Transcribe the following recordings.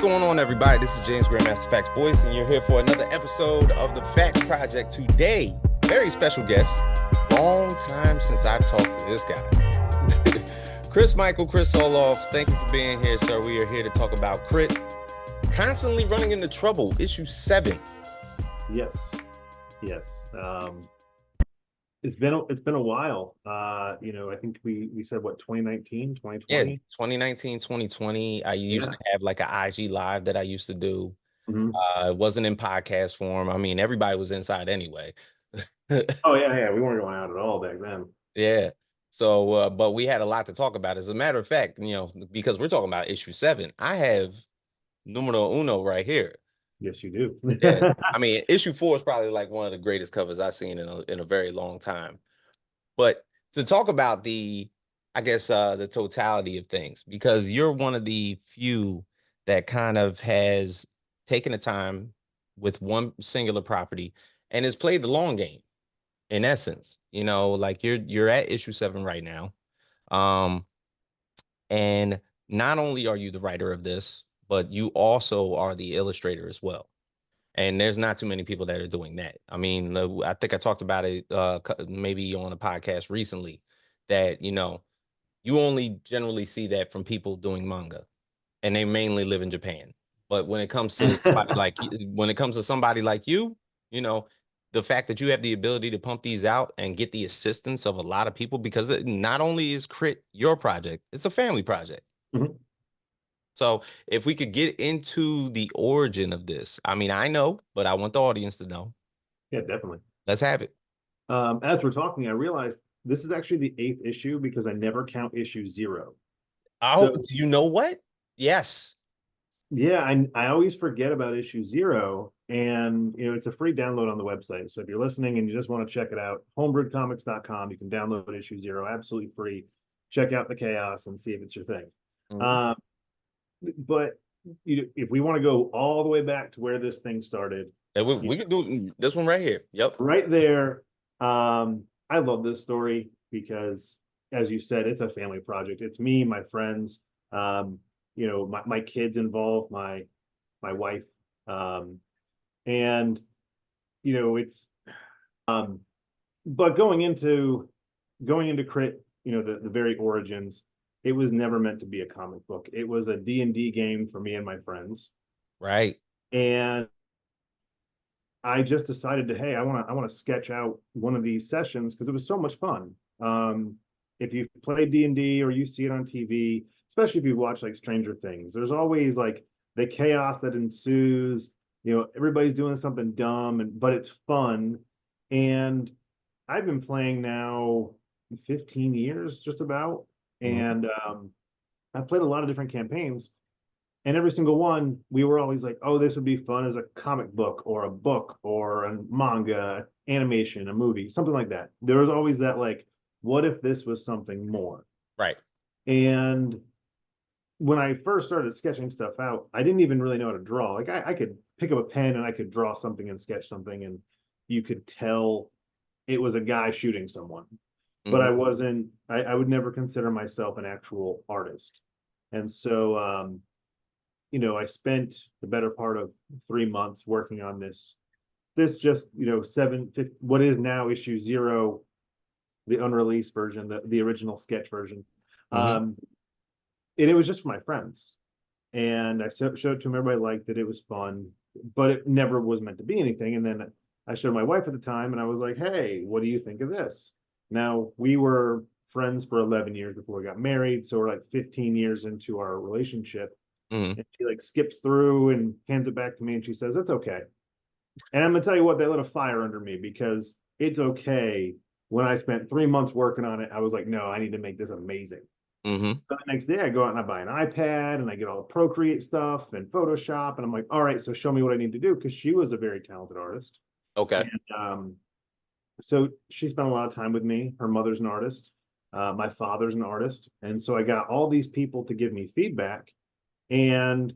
going on, everybody? This is James Grandmaster Facts Boyce, and you're here for another episode of the Facts Project. Today, very special guest. Long time since I've talked to this guy. Chris Soloff, thank you for being here, sir. We are here to talk about C.R.I.T. Constantly running into trouble, issue 7. Yes. It's been a while. I think we said what, 2019, 2020? Yeah, 2019, 2020. I used to have like an IG live that I used to do. It wasn't in podcast form. I mean, everybody was inside anyway. Oh yeah. We weren't going out at all back then. Yeah. So, but we had a lot to talk about. As a matter of fact, because we're talking about issue 7, I have numero uno right here. Yes, you do. Yeah. I mean, issue 4 is probably like one of the greatest covers I've seen in a very long time. But to talk about the totality of things, because you're one of the few that kind of has taken the time with one singular property and has played the long game. In essence, like you're at issue 7 right now. And not only are you the writer of this, but you also are the illustrator as well. And there's not too many people that are doing that. I mean, I think I talked about it maybe on a podcast recently that, you only generally see that from people doing manga, and they mainly live in Japan. But when it comes to somebody like you, the fact that you have the ability to pump these out and get the assistance of a lot of people, because not only is C.R.I.T. your project, it's a family project. Mm-hmm. So if we could get into the origin of this, I mean, I know, but I want the audience to know. Yeah, definitely. Let's have it. As we're talking, I realized this is actually the 8th issue because I never count issue 0. Oh, do you know what? Yes. Yeah, I always forget about issue 0, and it's a free download on the website. So if you're listening and you just want to check it out, homebrewedcomics.com, you can download issue 0 absolutely free. Check out the chaos and see if it's your thing. Mm-hmm. But if we want to go all the way back to where this thing started, we could do this one right here. Yep. Right there. I love this story because, as you said, it's a family project. It's me, my friends, my kids involved, my wife, and it's but going into C.R.I.T, the very origins, it was never meant to be a comic book. It was a D&D game for me and my friends. Right. And I just decided hey, I want to sketch out one of these sessions because it was so much fun. If you've played D&D or you see it on TV, especially if you watch like Stranger Things, there's always like the chaos that ensues. Everybody's doing something dumb, but it's fun. And I've been playing now 15 years, just about, and I've played a lot of different campaigns. And every single one, we were always like, oh, this would be fun as a comic book or a book or a manga, animation, a movie, something like that. There was always that, like, what if this was something more? Right. And when I first started sketching stuff out, I didn't even really know how to draw. Like, I could pick up a pen and I could draw something and sketch something, and you could tell it was a guy shooting someone. But I wasn't, I would never consider myself an actual artist. And so, I spent the better part of 3 months working on this just, 750, what is now issue 0, the unreleased version, the original sketch version. And it was just for my friends. And I showed it to them. Everybody liked it. It was fun, but it never was meant to be anything. And then I showed my wife at the time, and I was like, hey, what do you think of this? Now, we were friends for 11 years before we got married. So we're like 15 years into our relationship. And she like skips through and hands it back to me, and she says, "It's okay." And I'm gonna tell you what, they lit a fire under me, because it's okay. When I spent 3 months working on it, I was like, no, I need to make this amazing. So the next day I go out and I buy an iPad and I get all the Procreate stuff and Photoshop, and I'm like, all right, so show me what I need to do, because she was a very talented artist. Okay. And so she spent a lot of time with me. Her mother's an artist. My father's an artist. And so I got all these people to give me feedback. And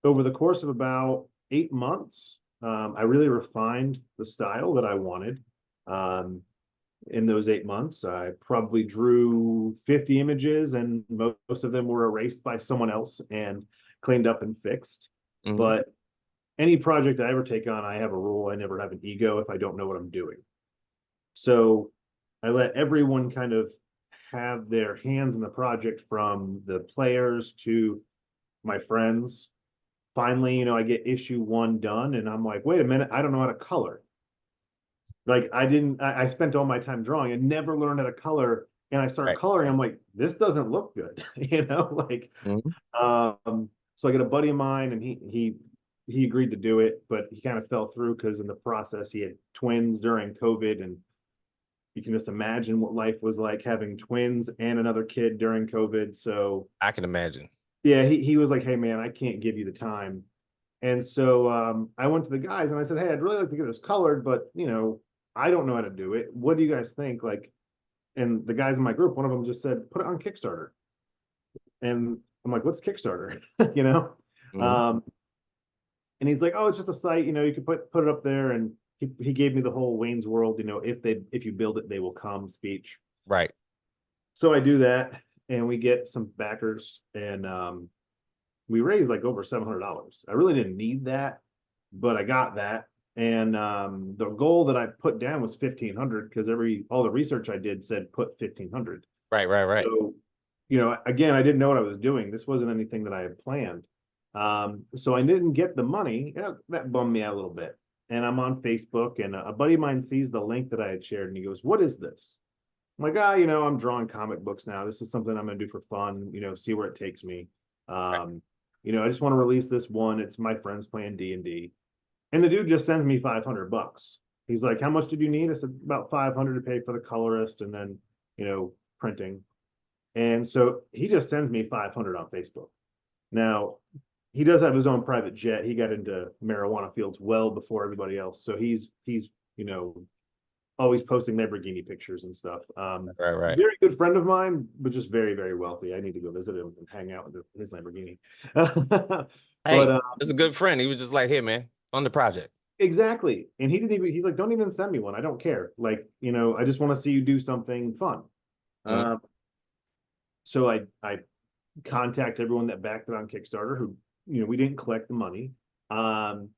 over the course of about 8 months, I really refined the style that I wanted. In those 8 months, I probably drew 50 images, and most of them were erased by someone else and cleaned up and fixed. Hmm. But any project I ever take on, I have a rule. I never have an ego if I don't know what I'm doing. So I let everyone kind of have their hands in the project, from the players to my friends. Finally, I get issue one done, and I'm like, wait a minute, I don't know how to color. Like, I spent all my time drawing and never learned how to color. And I start Right. coloring. I'm like, this doesn't look good, like, Hmm. so I got a buddy of mine, and he agreed to do it, but he kind of fell through because in the process he had twins during COVID, and you can just imagine what life was like having twins and another kid during COVID. So I can imagine. yeah, he was like, hey man, I can't give you the time. And so I went to the guys and I said, hey, I'd really like to get this colored, but I don't know how to do it. What do you guys think? Like, and the guys in my group, one of them just said, put it on Kickstarter. And I'm like, what's Kickstarter? you know? Hmm. Um, and he's like, oh, it's just a site, you can put it up there. And he gave me the whole Wayne's World, if you build it, they will come speech. Right. So I do that, and we get some backers, and we raised like over $700. I really didn't need that, but I got that. And the goal that I put down was 1,500, because all the research I did said put 1,500. Right. Right. Right. So, again, I didn't know what I was doing. This wasn't anything that I had planned. So I didn't get the money. Yeah, that bummed me out a little bit. And I'm on Facebook, and a buddy of mine sees the link that I had shared, and he goes, "What is this?" I'm like, I'm drawing comic books now. This is something I'm gonna do for fun. See where it takes me. Right. Um, I just want to release this one. It's my friends playing D&D, and the dude just sends me $500. He's like, "How much did you need?" I said, "About 500 to pay for the colorist and then, printing." And so he just sends me 500 on Facebook. Now, he does have his own private jet. He got into marijuana fields well before everybody else. So he's, you know, always posting Lamborghini pictures and stuff. Right. Right. Very good friend of mine, but just very, very wealthy. I need to go visit him and hang out with his Lamborghini. but Hey, it's a good friend. He was just like, "Here, man, on the project." exactly. And he's like, don't even send me one. I don't care. Like, I just want to see you do something fun. Mhm. Uh, so I contact everyone that backed it on Kickstarter, who, we didn't collect the money. Um,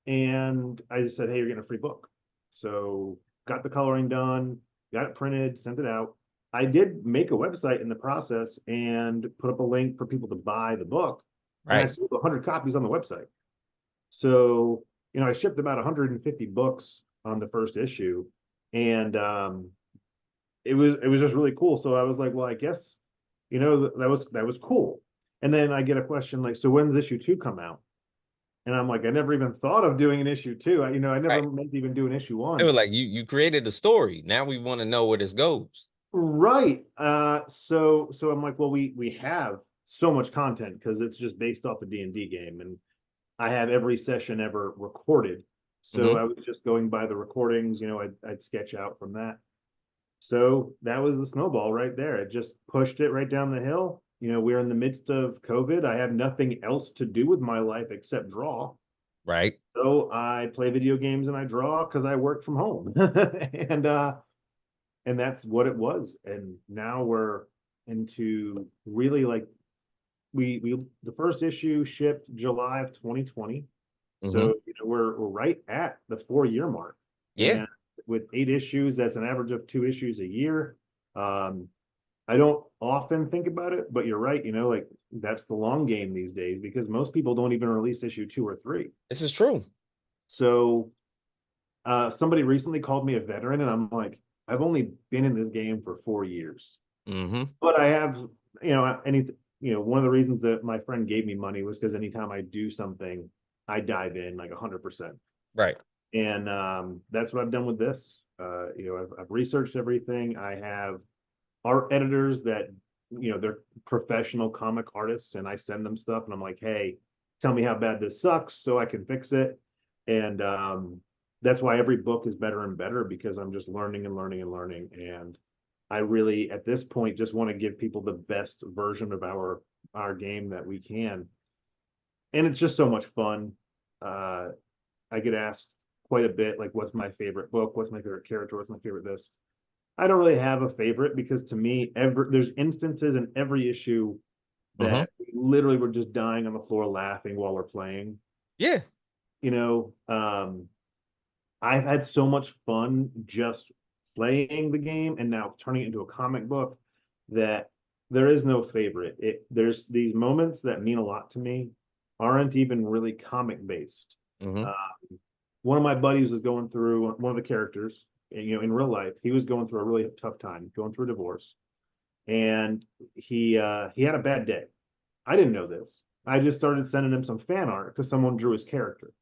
and I just said, hey, you're getting a free book. So got the coloring done, got it printed, sent it out. I did make a website in the process and put up a link for people to buy the book. And I Right. sold 100 copies on the website. So, I shipped about 150 books on the first issue. And it was just really cool. So I was like, well, I guess, that was cool. And then I get a question like, so when's issue two come out? And I'm like, I never even thought of doing an issue two. I never Right. meant to even do an issue They one. were like, "You created the story. Now we want to know where this goes." Right. So I'm like, well, we have so much content because it's just based off the D&D game, and I have every session ever recorded. So Hmm. I was just going by the recordings. I'd sketch out from that. So that was the snowball right there. It just pushed it right down the hill. We're in the midst of COVID. I have nothing else to do with my life except draw. Right. So I play video games and I draw because I work from home. and and that's what it was. And now we're into really, like, we the first issue shipped July of 2020. Hmm. So we're right at the 4-year mark. Yeah. And with 8 issues, that's an average of 2 issues a year. Um, I don't often think about it, but you're right, like, that's the long game these days, because most people don't even release issue two or three. This is true. So somebody recently called me a veteran, and I'm like, I've only been in this game for 4 years, Hmm. but I have, one of the reasons that my friend gave me money was because anytime I do something, I dive in like 100%. Right. And that's what I've done with this. I've researched everything. I have art editors that, they're professional comic artists, and I send them stuff, and I'm like, hey, tell me how bad this sucks so I can fix it. And that's why every book is better and better, because I'm just learning and learning and learning. And I really, at this point, just want to give people the best version of our game that we can. And it's just so much fun. Uh, I get asked quite a bit, like, what's my favorite book? What's my favorite character? What's my favorite this? I don't really have a favorite, because to me, there's instances in every issue Hmm. that literally were just dying on the floor laughing while we're playing. Yeah. You know, I've had so much fun just playing the game and now turning it into a comic book that there is no favorite. There's these moments that mean a lot to me aren't even really comic based. Hmm. Uh, one of my buddies was going through one of the characters, in real life. He was going through a really tough time, going through a divorce, and he had a bad day. I didn't know this. I just started sending him some fan art because someone drew his character.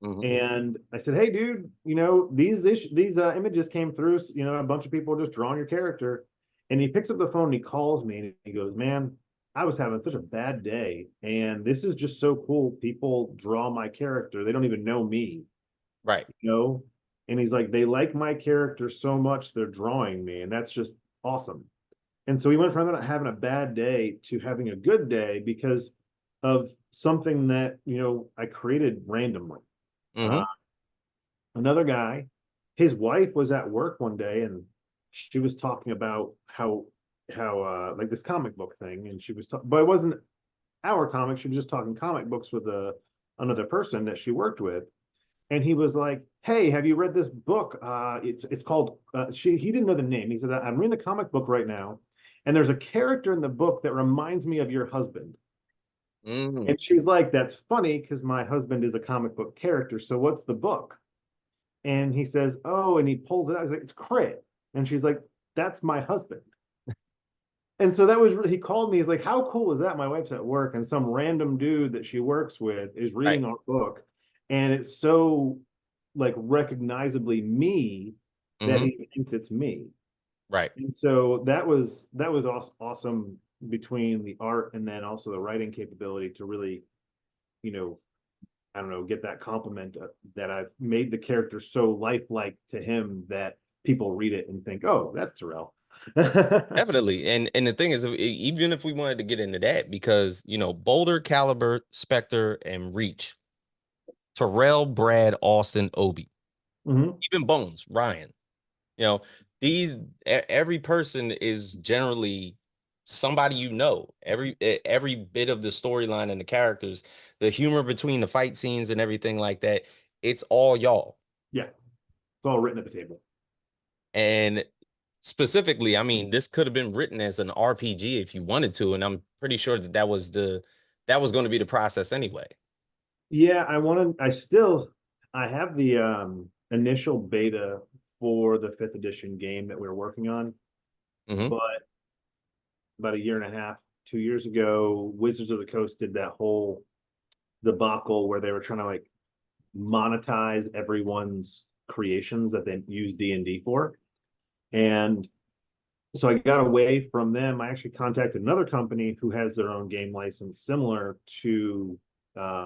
Hmm. And I said, "Hey, dude, these images came through. A bunch of people are just drawing your character." And he picks up the phone and he calls me and he goes, "Man, I was having such a bad day, and this is just so cool. People draw my character. They don't even know me, Right. you know." And he's like, "They like my character so much they're drawing me, and that's just awesome." And so he went from having a bad day to having a good day because of something that I created randomly. Uh, Hmm. Another guy, his wife was at work one day and she was talking about how like this comic book thing, and she was but it wasn't our comic. She was just talking comic books with another person that she worked with, and he was like, "Hey, have you read this book? It's called." He didn't know the name. He said, "I'm reading the comic book right now, and there's a character in the book that reminds me of your husband." Hmm. And she's like, "That's funny because my husband is a comic book character. So what's the book?" And he says, "Oh," and he pulls it out. He's like, "It's Crit." And she's like, "That's my husband." And so that was he called me. He's like, "How cool is that? My wife's at work, and some random dude that she works with is Right. reading our book, and it's so like recognizably me that Hmm. he thinks it's me." Right. And so that was awesome between the art and then also the writing capability to really, you know, I don't know, get that compliment that I've made the character so lifelike to him that people read it and think, "Oh, that's Terrell." Definitely. And the thing is, even if we wanted to get into that, because Boulder, Caliber, Spectre, and Reach, Terrell, Brad, Austin, Obi, Mhm. even Bones, Ryan. You know, every person is generally somebody every bit of the storyline and the characters, the humor between the fight scenes and everything like that. It's all y'all. Yeah, it's all written at the table. And specifically, I mean, this could have been written as an RPG if you wanted to, and I'm pretty sure that was going to be the process anyway. Yeah, I have the initial beta for the fifth edition game that we were working on, Hmm. but about a year and a half, 2 years ago, Wizards of the Coast did that whole debacle where they were trying to like monetize everyone's creations that they use D&D for. And so I got away from them. I actually contacted another company who has their own game license similar to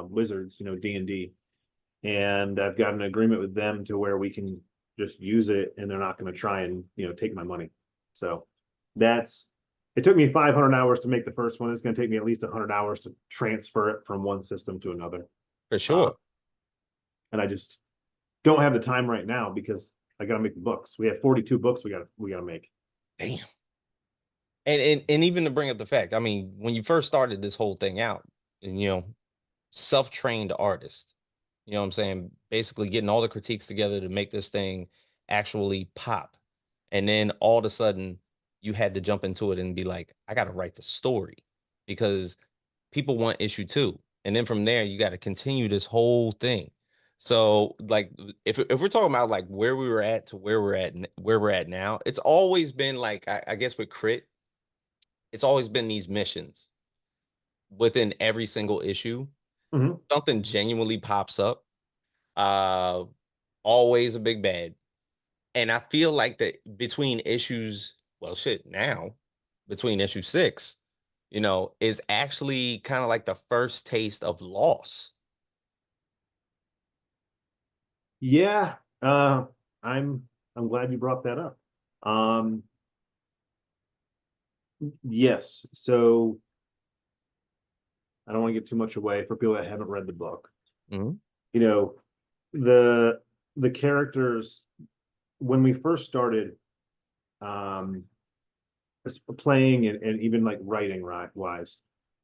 Wizards, D&D. And I've got an agreement with them to where we can just use it and they're not going to try and, take my money. So that's it took me 500 hours to make the first one. It's going to take me at least 100 hours to transfer it from one system to another. For Uh, sure. and I just don't have the time right now because I got to make the books. We have 42 books we got to make. Damn. And even to bring up the fact, I mean, when you first started this whole thing out, and self-trained artist, what I'm saying? Basically getting all the critiques together to make this thing actually pop. And then all of a sudden you had to jump into it and be like, I gotta write the story because people want issue two. And then from there, you got to continue this whole thing. So, like, if we're talking about like where we were at to where we're at now, it's always been like I guess with Crit, it's always been these missions within every single issue. Mhm. Something genuinely pops up. Uh, Always a big bad. And I feel like that between issues, well, shit, now between issue six, is actually kind of like the first taste of loss. Yeah, I'm I'm glad you brought that up. Um, yes, so I don't want to give too much away for people that haven't read the book. Mhm. You know, the the characters when we first started um playing and even like writing wise,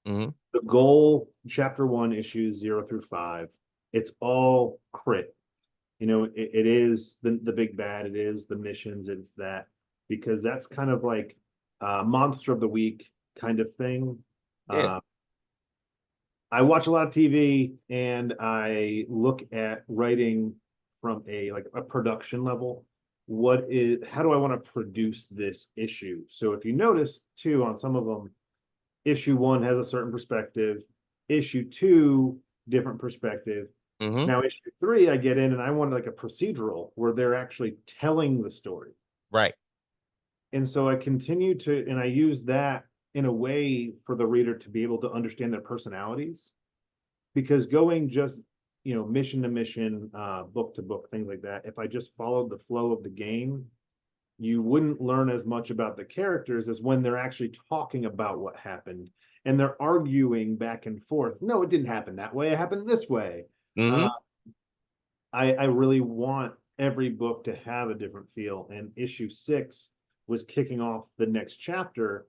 Hmm. The goal, chapter one, issues 0 through 5, it's all crit. It is the big bad, it is the missions, it's that, because that's kind of like monster of the week kind of thing. Yeah. Uh, I watch a lot of TV and I look at writing from a production level. How do I want to produce this issue? So if you notice too, on some of them, issue one has a certain perspective, issue two, different perspective. Hmm. Now, issue three, I get in and I want like a procedural where they're actually telling the story. Right. And so I continue and I use that in a way for the reader to be able to understand their personalities, because going just mission to mission, book to book, things like that, if I just followed the flow of the game, you wouldn't learn as much about the characters as when they're actually talking about what happened and they're arguing back and forth. No, it didn't happen that way, it happened this way. uh, Hmm. I really want every book to have a different feel, and issue 6 was kicking off the next chapter,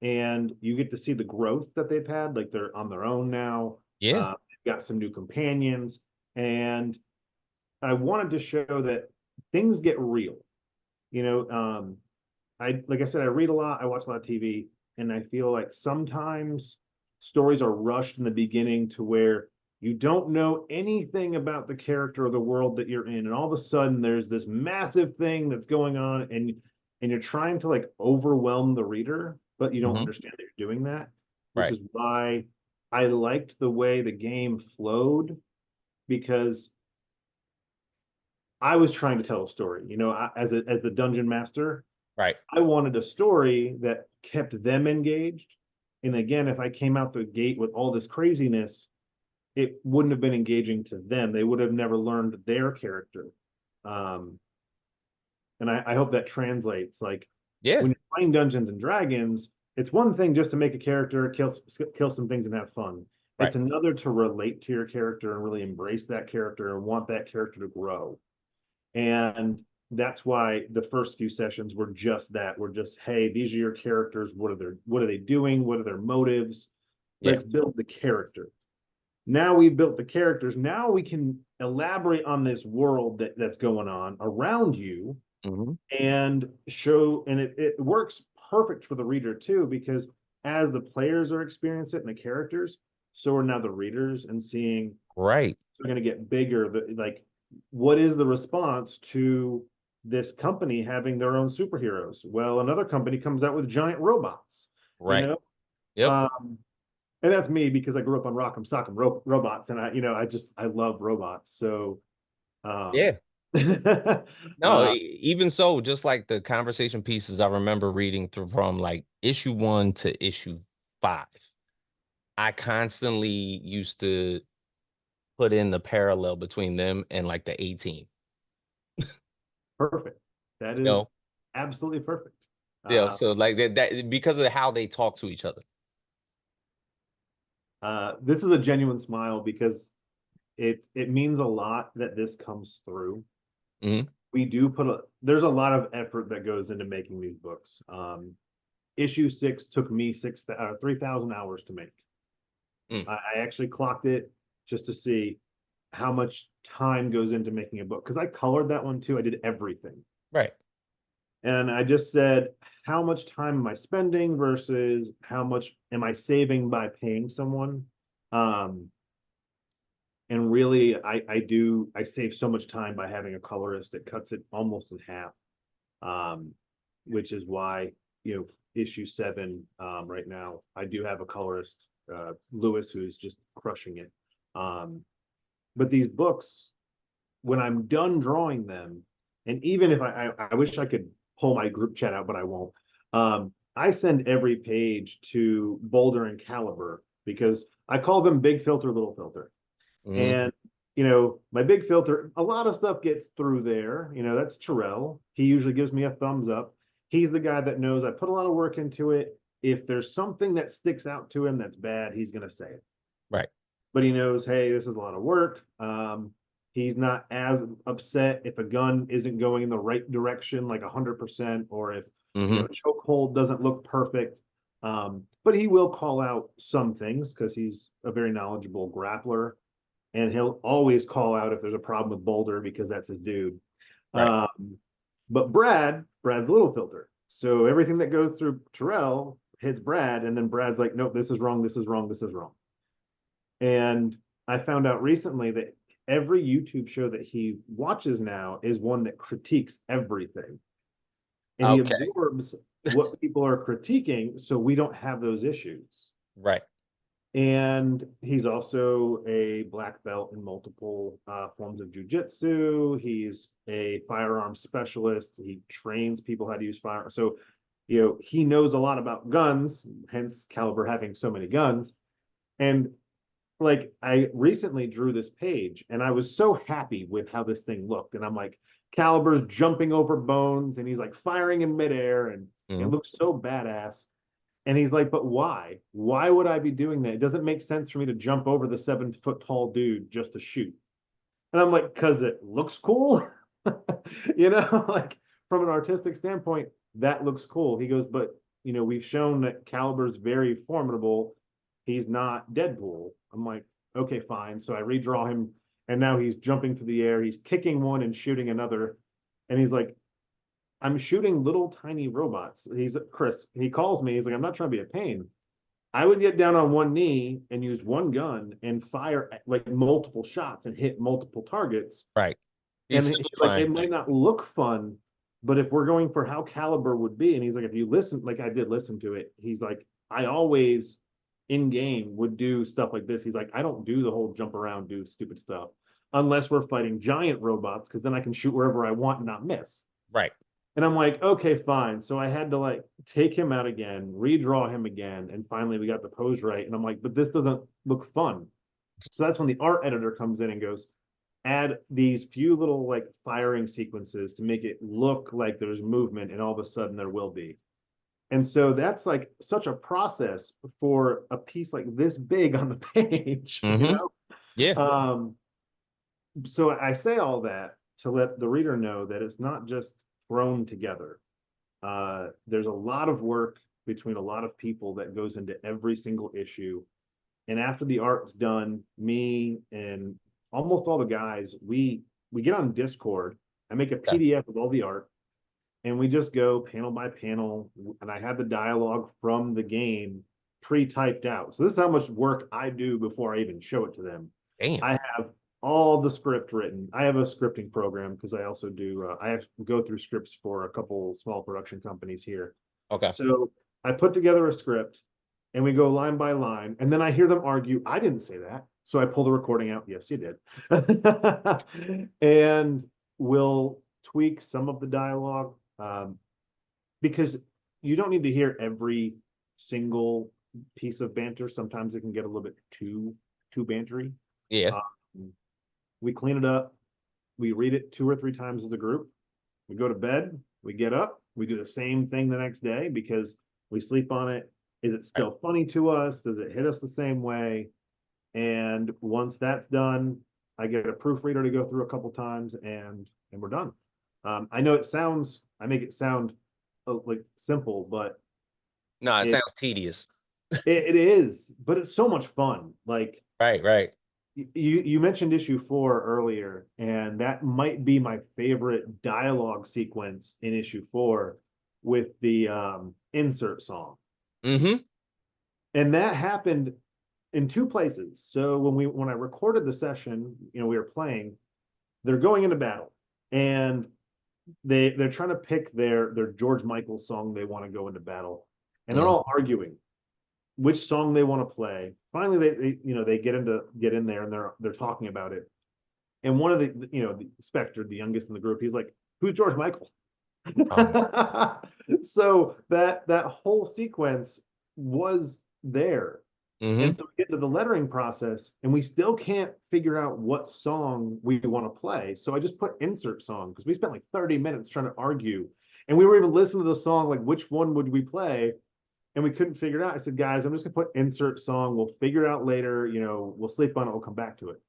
and you get to see the growth that they've had. Like, they're on their own now. Yeah. They've got some new companions, and I wanted to show that things get real. You know, I like I said, I read a lot, I watch a lot of TV, and I feel like sometimes stories are rushed in the beginning to where you don't know anything about the character or the world that you're in, and all of a sudden there's this massive thing that's going on, and you're trying to like overwhelm the reader, but you don't Hmm. understand that you're doing that, which Right. is why I liked the way the game flowed, because I was trying to tell a story. As a dungeon master, Right. I wanted a story that kept them engaged. And again, if I came out the gate with all this craziness, it wouldn't have been engaging to them. They would have never learned their character. Um, and I hope that translates. Like, Yeah. when you're playing Dungeons and Dragons, it's one thing just to make a character, kill some things, and have fun. Right. It's another to relate to your character and really embrace that character and want that character to grow. And that's why the first few sessions were just that. We're just, hey, these are your characters. What are they doing? What are their motives? Yeah. Let's build the character. Now we've built the characters. Now we can elaborate on this world that's going on around you, Hmm. and show, and it works perfect for the reader too, because as the players are experiencing it and the characters, so are now the readers, and seeing Right. are going to get bigger. Like, what is the response to this company having their own superheroes? Well, another company comes out with giant robots, you Right. know? Yep. And that's me because I grew up on Rock'em Sock'em Robots, and I love robots. So, um, Yeah. No, uh, even so, just like the conversation pieces I remember reading through from like issue 1 to issue 5, I constantly used to put in the parallel between them and like the 18. perfect. That You is know? absolutely perfect. Yeah. Uh, So like that because of how they talk to each other. this is a genuine smile because it means a lot that this comes through. Hmm. We do there's a lot of effort that goes into making these books. Issue 6 took me 3,000 hours to make. Mm. I actually clocked it just to see how much time goes into making a book, because I colored that one too. I did everything, Right. and I just said, how much time am I spending versus how much am I saving by paying someone? Um, and really, I save so much time by having a colorist. It cuts it almost in half, um, which is why, issue 7, right now, I do have a colorist, Lewis, who's just crushing it. Um, but these books, when I'm done drawing them, and even if I wish I could pull my group chat out, but I won't. I send every page to Boulder and Caliber, because I call them big filter, little filter. Hmm. And my big filter, a lot of stuff gets through there. That's Terrell. He usually gives me a thumbs up. He's the guy that knows I put a lot of work into it. If there's something that sticks out to him that's bad, he's going to say it. Right. But he knows, hey, this is a lot of work. He's not as upset if a gun isn't going in the right direction, like 100%, or if Hmm. chokehold doesn't look perfect. But he will call out some things because he's a very knowledgeable grappler, and he'll always call out if there's a problem with Boulder because that's his dude. Right. But Brad's a little filter. So everything that goes through Terrell hits Brad, and then Brad's like, nope, this is wrong, this is wrong, this is wrong. And I found out recently that every YouTube show that he watches now is one that critiques everything. And he Okay. absorbs what people are critiquing, so we don't have those issues. Right. And he's also a black belt in multiple forms of jujitsu. He's a firearms specialist. He trains people how to use firearms. So, he knows a lot about guns, hence Caliber having so many guns. And like, I recently drew this page and I was so happy with how this thing looked. And I'm like, Caliber's jumping over bones and he's like firing in midair and it Mhm. looks so badass. And he's like, but why? Why would I be doing that? It doesn't make sense for me to jump over the 7 foot tall dude just to shoot. And I'm like, because it looks cool. Like from an artistic standpoint, that looks cool. He goes, but we've shown that Caliber's very formidable. He's not Deadpool. I'm like, okay, fine. So I redraw him, and now he's jumping through the air. He's kicking one and shooting another. And he's like, I'm shooting little tiny robots. He's Chris. He calls me. He's like, I'm not trying to be a pain. I would get down on one knee and use one gun and fire like multiple shots and hit multiple targets. Right. He's And he's like, simplifying it might things. not look fun, but if we're going for how Caliber would be, and he's like, if you listen, like I did listen to it, he's like, I always in game would do stuff like this. He's like, I don't do the whole jump around, do stupid stuff unless we're fighting giant robots, because then I can shoot wherever I want and not miss. Right. And I'm like, okay, fine. So I had to like take him out again, redraw him again, and finally we got the pose right. And I'm like, but this doesn't look fun. So that's when the art editor comes in and goes, add these few little like firing sequences to make it look like there's movement, and all of a sudden there will be. And so that's like such a process for a piece like this big on the page, Mm-hmm. Yeah. So I say all that to let the reader know that it's not just thrown together. There's a lot of work between a lot of people that goes into every single issue. And after the art's done, me and almost all the guys, we get on Discord. I make a Okay. PDF of all the art, and we just go panel by panel. And I have the dialogue from the game pre-typed out. So this is how much work I do before I even show it to them. Damn. I have all the script written. I have a scripting program because I also do. I have to go through scripts for a couple small production companies here. Okay. So I put together a script, and we go line by line, and then I hear them argue. I didn't say that, so I pull the recording out. Yes, you did, and we'll tweak some of the dialogue because you don't need to hear every single piece of banter. Sometimes it can get a little bit too bantery. Yeah. Um, we clean it up. We read it 2 or 3 times as a group. We go to bed. We get up. We do the same thing the next day because we sleep on it. Is it Right. still funny to us? Does it hit us the same way? And once that's done, I get a proofreader to go through a couple times, and we're done. I know I make it sound like simple, but No, it it, sounds tedious. it is. But it's so much fun. Like Right. Right. you mentioned issue 4 earlier, and that might be my favorite dialogue sequence in issue 4 with the insert song. Mm-hmm. And that happened in 2 places. So when I recorded the session, we were playing, they're going into battle, and they're trying to pick their George Michael song they want to go into battle, and they're Mm-hmm. all arguing which song they want to play. Finally, they get in there, and they're talking about it. And one of the Spectre, the youngest in the group, he's like, "Who's George Michael?" Um, So that whole sequence was there. And mm-hmm. so we get into the lettering process, and we still can't figure out what song we want to play. So I just put insert song because we spent like 30 minutes trying to argue. And we were even listening to the song, like, which one would we play? And we couldn't figure it out. I said, guys, I'm just gonna put insert song. We'll figure it out later. We'll sleep on it. We'll come back to it.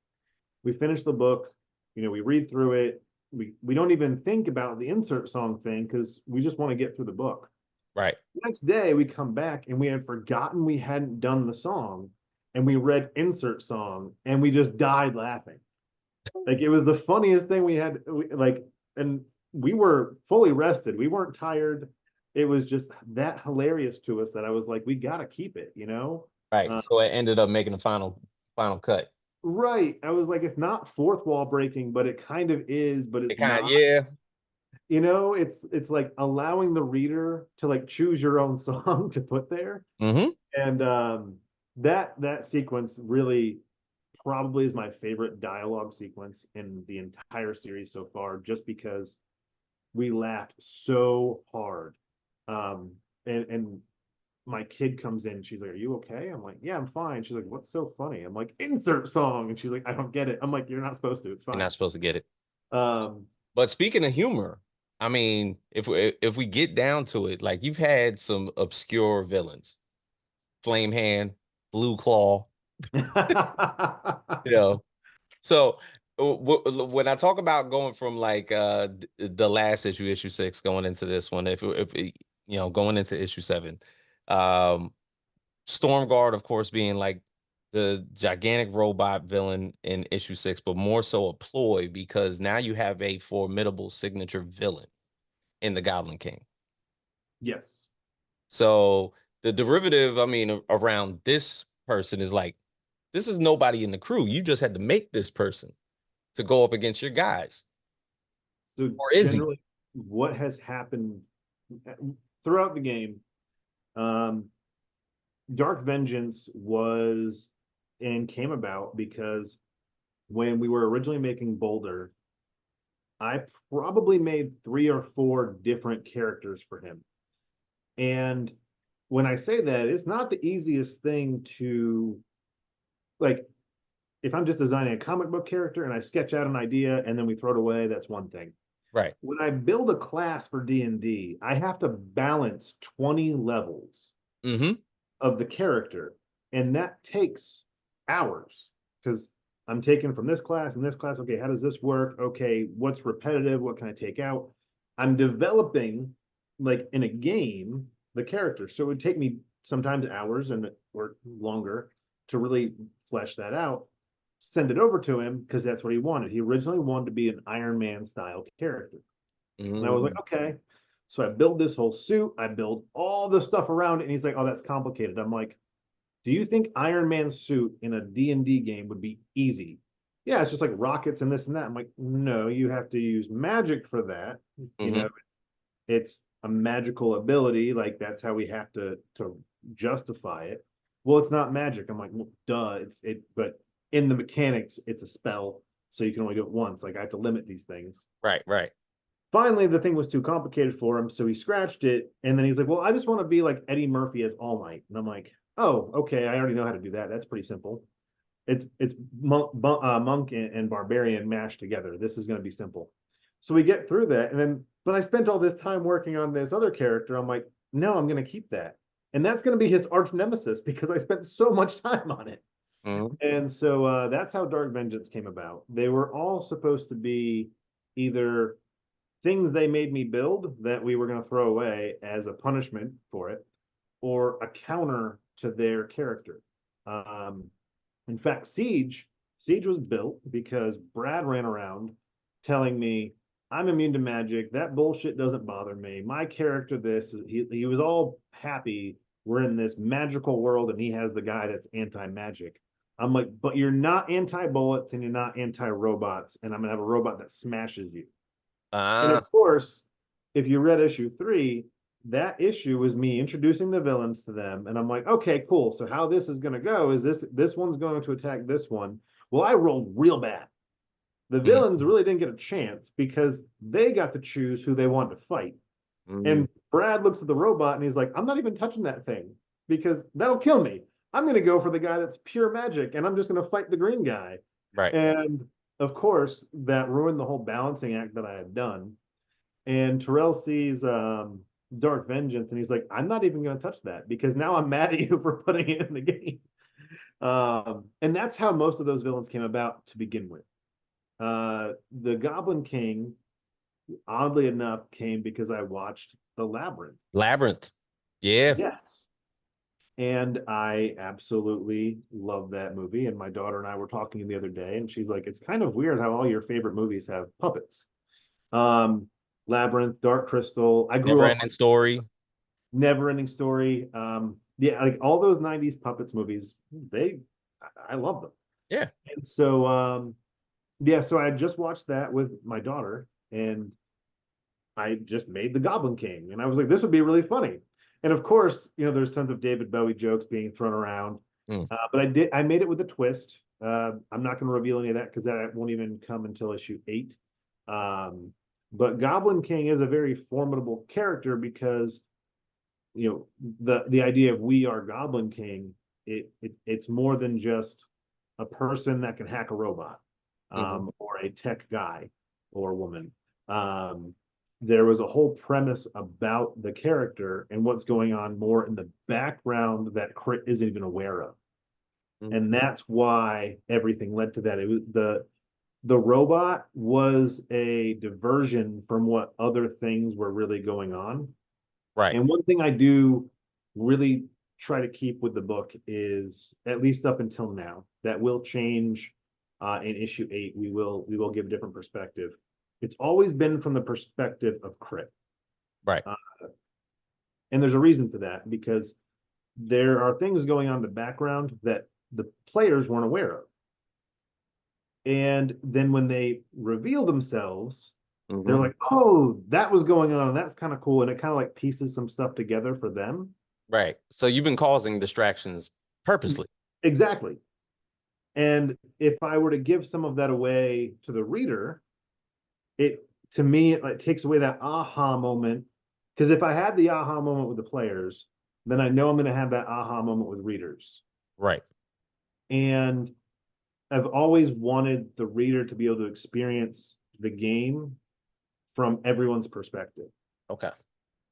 We finish the book. We read through it. We don't even think about the insert song thing because we just want to get through the book. Right. Next day, we come back and we had forgotten we hadn't done the song, and we read insert song, and we just died laughing. Like it was the funniest thing we had. And we were fully rested. We weren't tired. It was just that hilarious to us that I was like, we got to keep it, you know? Right. Uh, So it ended up making the final cut. right. I was like, it's not fourth wall breaking, but it kind of is, but It it's kind of, not. yeah. You know, it's like allowing the reader to like choose your own song to put there. Hmm. And that sequence really probably is my favorite dialogue sequence in the entire series so far, just because we laughed so hard. Um, and my kid comes in, she's like, "Are you okay?" I'm like, "Yeah, I'm fine." She's like, "What's so funny?" I'm like, "Insert song," and she's like, "I don't get it." I'm like, "You're not supposed to. It's You're fine." not supposed to get it. Um, But speaking of humor, I mean, if we get down to it, like you've had some obscure villains, Flame Hand, Blue Claw, you know. So when I talk about going from like the last issue, issue 6, going into this one, if going into issue 7, um, Stormguard, of course, being like the gigantic robot villain in issue 6, but more so a ploy because now you have a formidable signature villain in the Goblin King. yes. So the derivative, I mean, around this person is like, this is nobody in the crew. You just had to make this person to go up against your guys. So Or is he? generally, what has happened throughout the game, um, Dark Vengeance was and came about because when we were originally making Boulder, I probably made 3 or 4 different characters for him. And when I say that, it's not the easiest thing to like. If I'm just designing a comic book character and I sketch out an idea and then we throw it away, that's one thing. Right. When I build a class for D&D, I have to balance 20 levels Mm-hmm. of the character, and that takes hours because I'm taking from this class and this class. Okay, how does this work? Okay, what's repetitive? What can I take out? I'm developing, like in a game, the character. So it would take me sometimes hours and or longer to really flesh that out. Send it over to him because that's what he wanted. He originally wanted to be an Iron Man style character. And I was like, Mm-hmm. okay. So I build this whole suit. I build all the stuff around it. And he's like, oh, that's complicated. I'm like, do you think Iron Man's suit in a D&D game would be easy? Yeah, it's just like rockets and this and that. I'm like, no, you have to use magic for that. You Mm-hmm. know, it's a magical ability. Like that's how we have to justify it. Well, it's not magic. I'm like, well, duh. But in the mechanics, it's a spell, so you can only do it once. Like I have to limit these things. Right, right. Finally, the thing was too complicated for him, so he scratched it. And then he's like, "Well, I just want to be like Eddie Murphy as All Might." And I'm like, "Oh, okay. I already know how to do that. That's pretty simple. It's monk and barbarian mashed together. This is going to be simple." So we get through that, and then but I spent all this time working on this other character. I'm like, "No, I'm going to keep that." And that's going to be his arch nemesis because I spent so much time on it. Mm-hmm. And so that's how Dark Vengeance came about. They were all supposed to be either things they made me build that we were going to throw away as a punishment for it, or a counter to their character. Um, in fact, Siege was built because Brad ran around telling me I'm immune to magic. That bullshit doesn't bother me. My character, this he was all happy. We're in this magical world, and he has the guy that's anti-magic. I'm like, but you're not anti-bullets and you're not anti-robots, and I'm gonna have a robot that smashes you. And of Ah, course, if you read issue 3, that issue was me introducing the villains to them. And I'm like, okay, cool. So how this is going to go is this one's going to attack this one. Well, I rolled real bad. The villains mm-hmm. really didn't get a chance because they got to choose who they wanted to fight. Mm-hmm. And Brad looks at the robot and he's like, I'm not even touching that thing because that'll kill me. I'm going to go for the guy that's pure magic and I'm just going to fight the green guy. Right. And of course, that ruined the whole balancing act that I had done. And Terrell sees Dark Vengeance, and he's like, "I'm not even going to touch that because now I'm mad at you for putting it in the game." And that's how most of those villains came about to begin with. The Goblin King, oddly enough, came because I watched The Labyrinth. Labyrinth. Yeah. Yes. And I absolutely love that movie. And my daughter and I were talking the other day, and she's like, it's kind of weird how all your favorite movies have puppets. Um, Labyrinth, Dark Crystal. I grew Never up ending like story. Never Ending Story. Yeah, like all those 90s puppets movies, they I love them. Yeah. And so yeah, so I just watched that with my daughter, and I just made the Goblin King, and I was like, this would be really funny. And of course, there's tons of David Bowie jokes being thrown around, Mm. but I made it with a twist. I'm not going to reveal any of that because that won't even come until issue 8. Um, but Goblin King is a very formidable character because the idea of we are Goblin King, it's more than just a person that can hack a robot, Hmm. or a tech guy or woman. Um, there was a whole premise about the character and what's going on more in the background that Crit isn't even aware of. Mm. And that's why everything led to that. It was the robot was a diversion from what other things were really going on. Right. And one thing I do really try to keep with the book is, at least up until now, that will change in issue 8. We will give a different perspective. It's always been from the perspective of Crit, Right. uh, and there's a reason for that because there are things going on in the background that the players weren't aware of. And then when they reveal themselves, they're Hmm. like, "Oh, that was going on, and that's kind of cool," and it kind of like pieces some stuff together for them. Right. So you've been causing distractions purposely. Exactly. And if I were to give some of that away to the reader, it to me it like takes away that aha moment. Because if I had the aha moment with the players, then I know I'm going to have that aha moment with readers. Right. And I've always wanted the reader to be able to experience the game from everyone's perspective. Okay.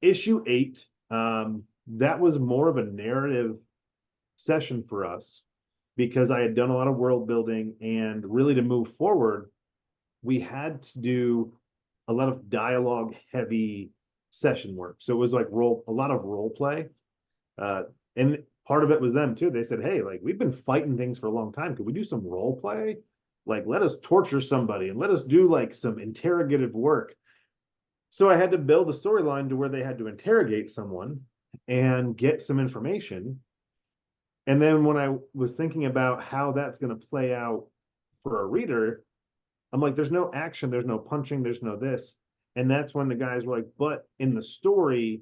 Issue 8, that was more of a narrative session for us because I had done a lot of world building, and really to move forward, we had to do a lot of dialogue heavy session work. So it was like a lot of role play. Uh, and part of it was them too. They said, "Hey, like we've been fighting things for a long time. Could we do some role play? Like let us torture somebody and let us do like some interrogative work." So I had to build a storyline to where they had to interrogate someone and get some information. And then when I was thinking about how that's going to play out for a reader, I'm like, there's no action, there's no punching, there's no this. And that's when the guys were like, but in the story,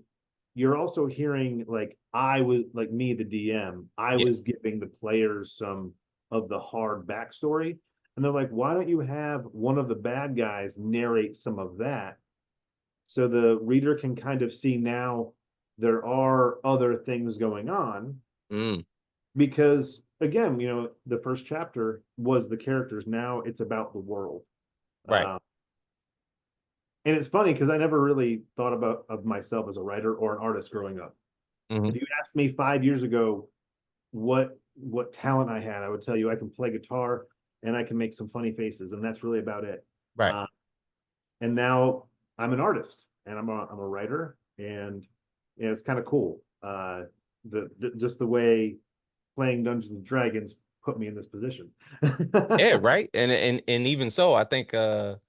you're also hearing like I was like me, the DM, I Yeah. was giving the players some of the hard backstory. And they're like, why don't you have one of the bad guys narrate some of that so the reader can kind of see now there are other things going on? Mm. Because again, the first chapter was the characters. Now it's about the world. Right. Uh, and it's funny because I never really thought about of myself as a writer or an artist growing up. If Hmm. you asked me 5 years ago what talent I had, I would tell you I can play guitar and I can make some funny faces, and that's really about it. Right. Uh, and now I'm an artist and I'm a writer, and it's kind of cool. Just the way playing Dungeons and Dragons put me in this position. Yeah, right. And even so, I think the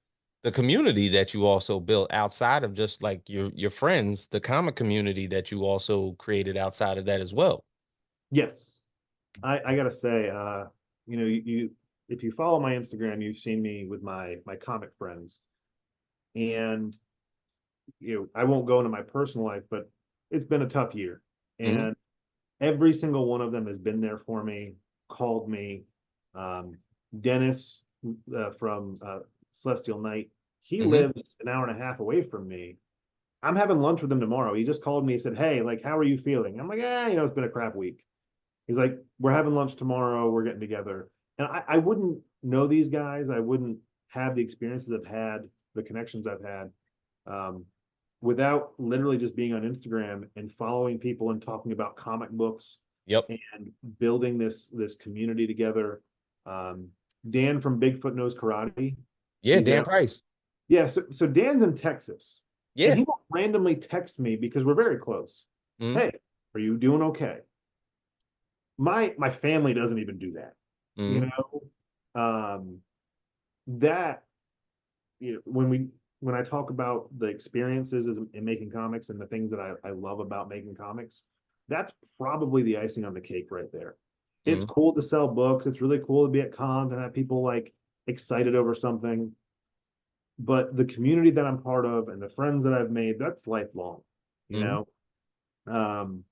community that you also built outside of just like your friends, the comic community that you also created outside of that as well. Yes, I gotta say, you if you follow my Instagram, you've seen me with my comic friends, and I won't go into my personal life, but it's been a tough year, Hmm. and every single one of them has been there for me, called me. Um, Dennis from Celestial Knight, he Hmm. lives an hour and a half away from me. I'm having lunch with him tomorrow. He just called me. He said, "Hey, like, how are you feeling?" I'm like, it's been a crap week." He's like, "We're having lunch tomorrow. We're getting together." And I wouldn't know these guys. I wouldn't have the experiences I've had, the connections I've had, um, without literally just being on Instagram and following people and talking about comic books Yep. and building this community together. Um, Dan from Bigfoot Knows Karate. Yeah, He's Dan out. Price. Yeah, so Dan's in Texas, and Yeah. he will randomly text me because we're very close. Hmm. "Hey, Are you doing okay? My family doesn't even do that. You Mm-hmm. know, that when I talk about the experiences in making comics and the things that I love about making comics, that's probably the icing on the cake right there. It's Mm-hmm. cool to sell books. It's really cool to be at cons and have people like excited over something. But the community that I'm part of and the friends that I've made, that's lifelong. You Mm-hmm. know, um,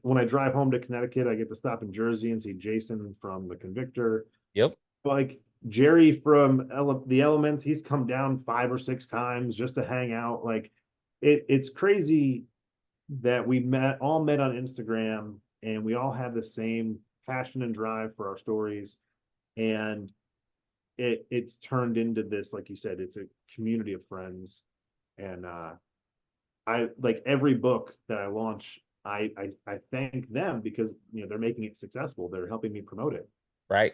when I drive home to Connecticut, I get to stop in Jersey and see Jason from the Convictor. Yep. Like Jerry from the Elements, he's come down 5 or 6 times just to hang out. Like it's crazy that we all met on Instagram and we all have the same passion and drive for our stories. And it's turned into this, like you said, it's a community of friends. And I like every book that I launch, I thank them because they're making it successful. They're helping me promote it. Right.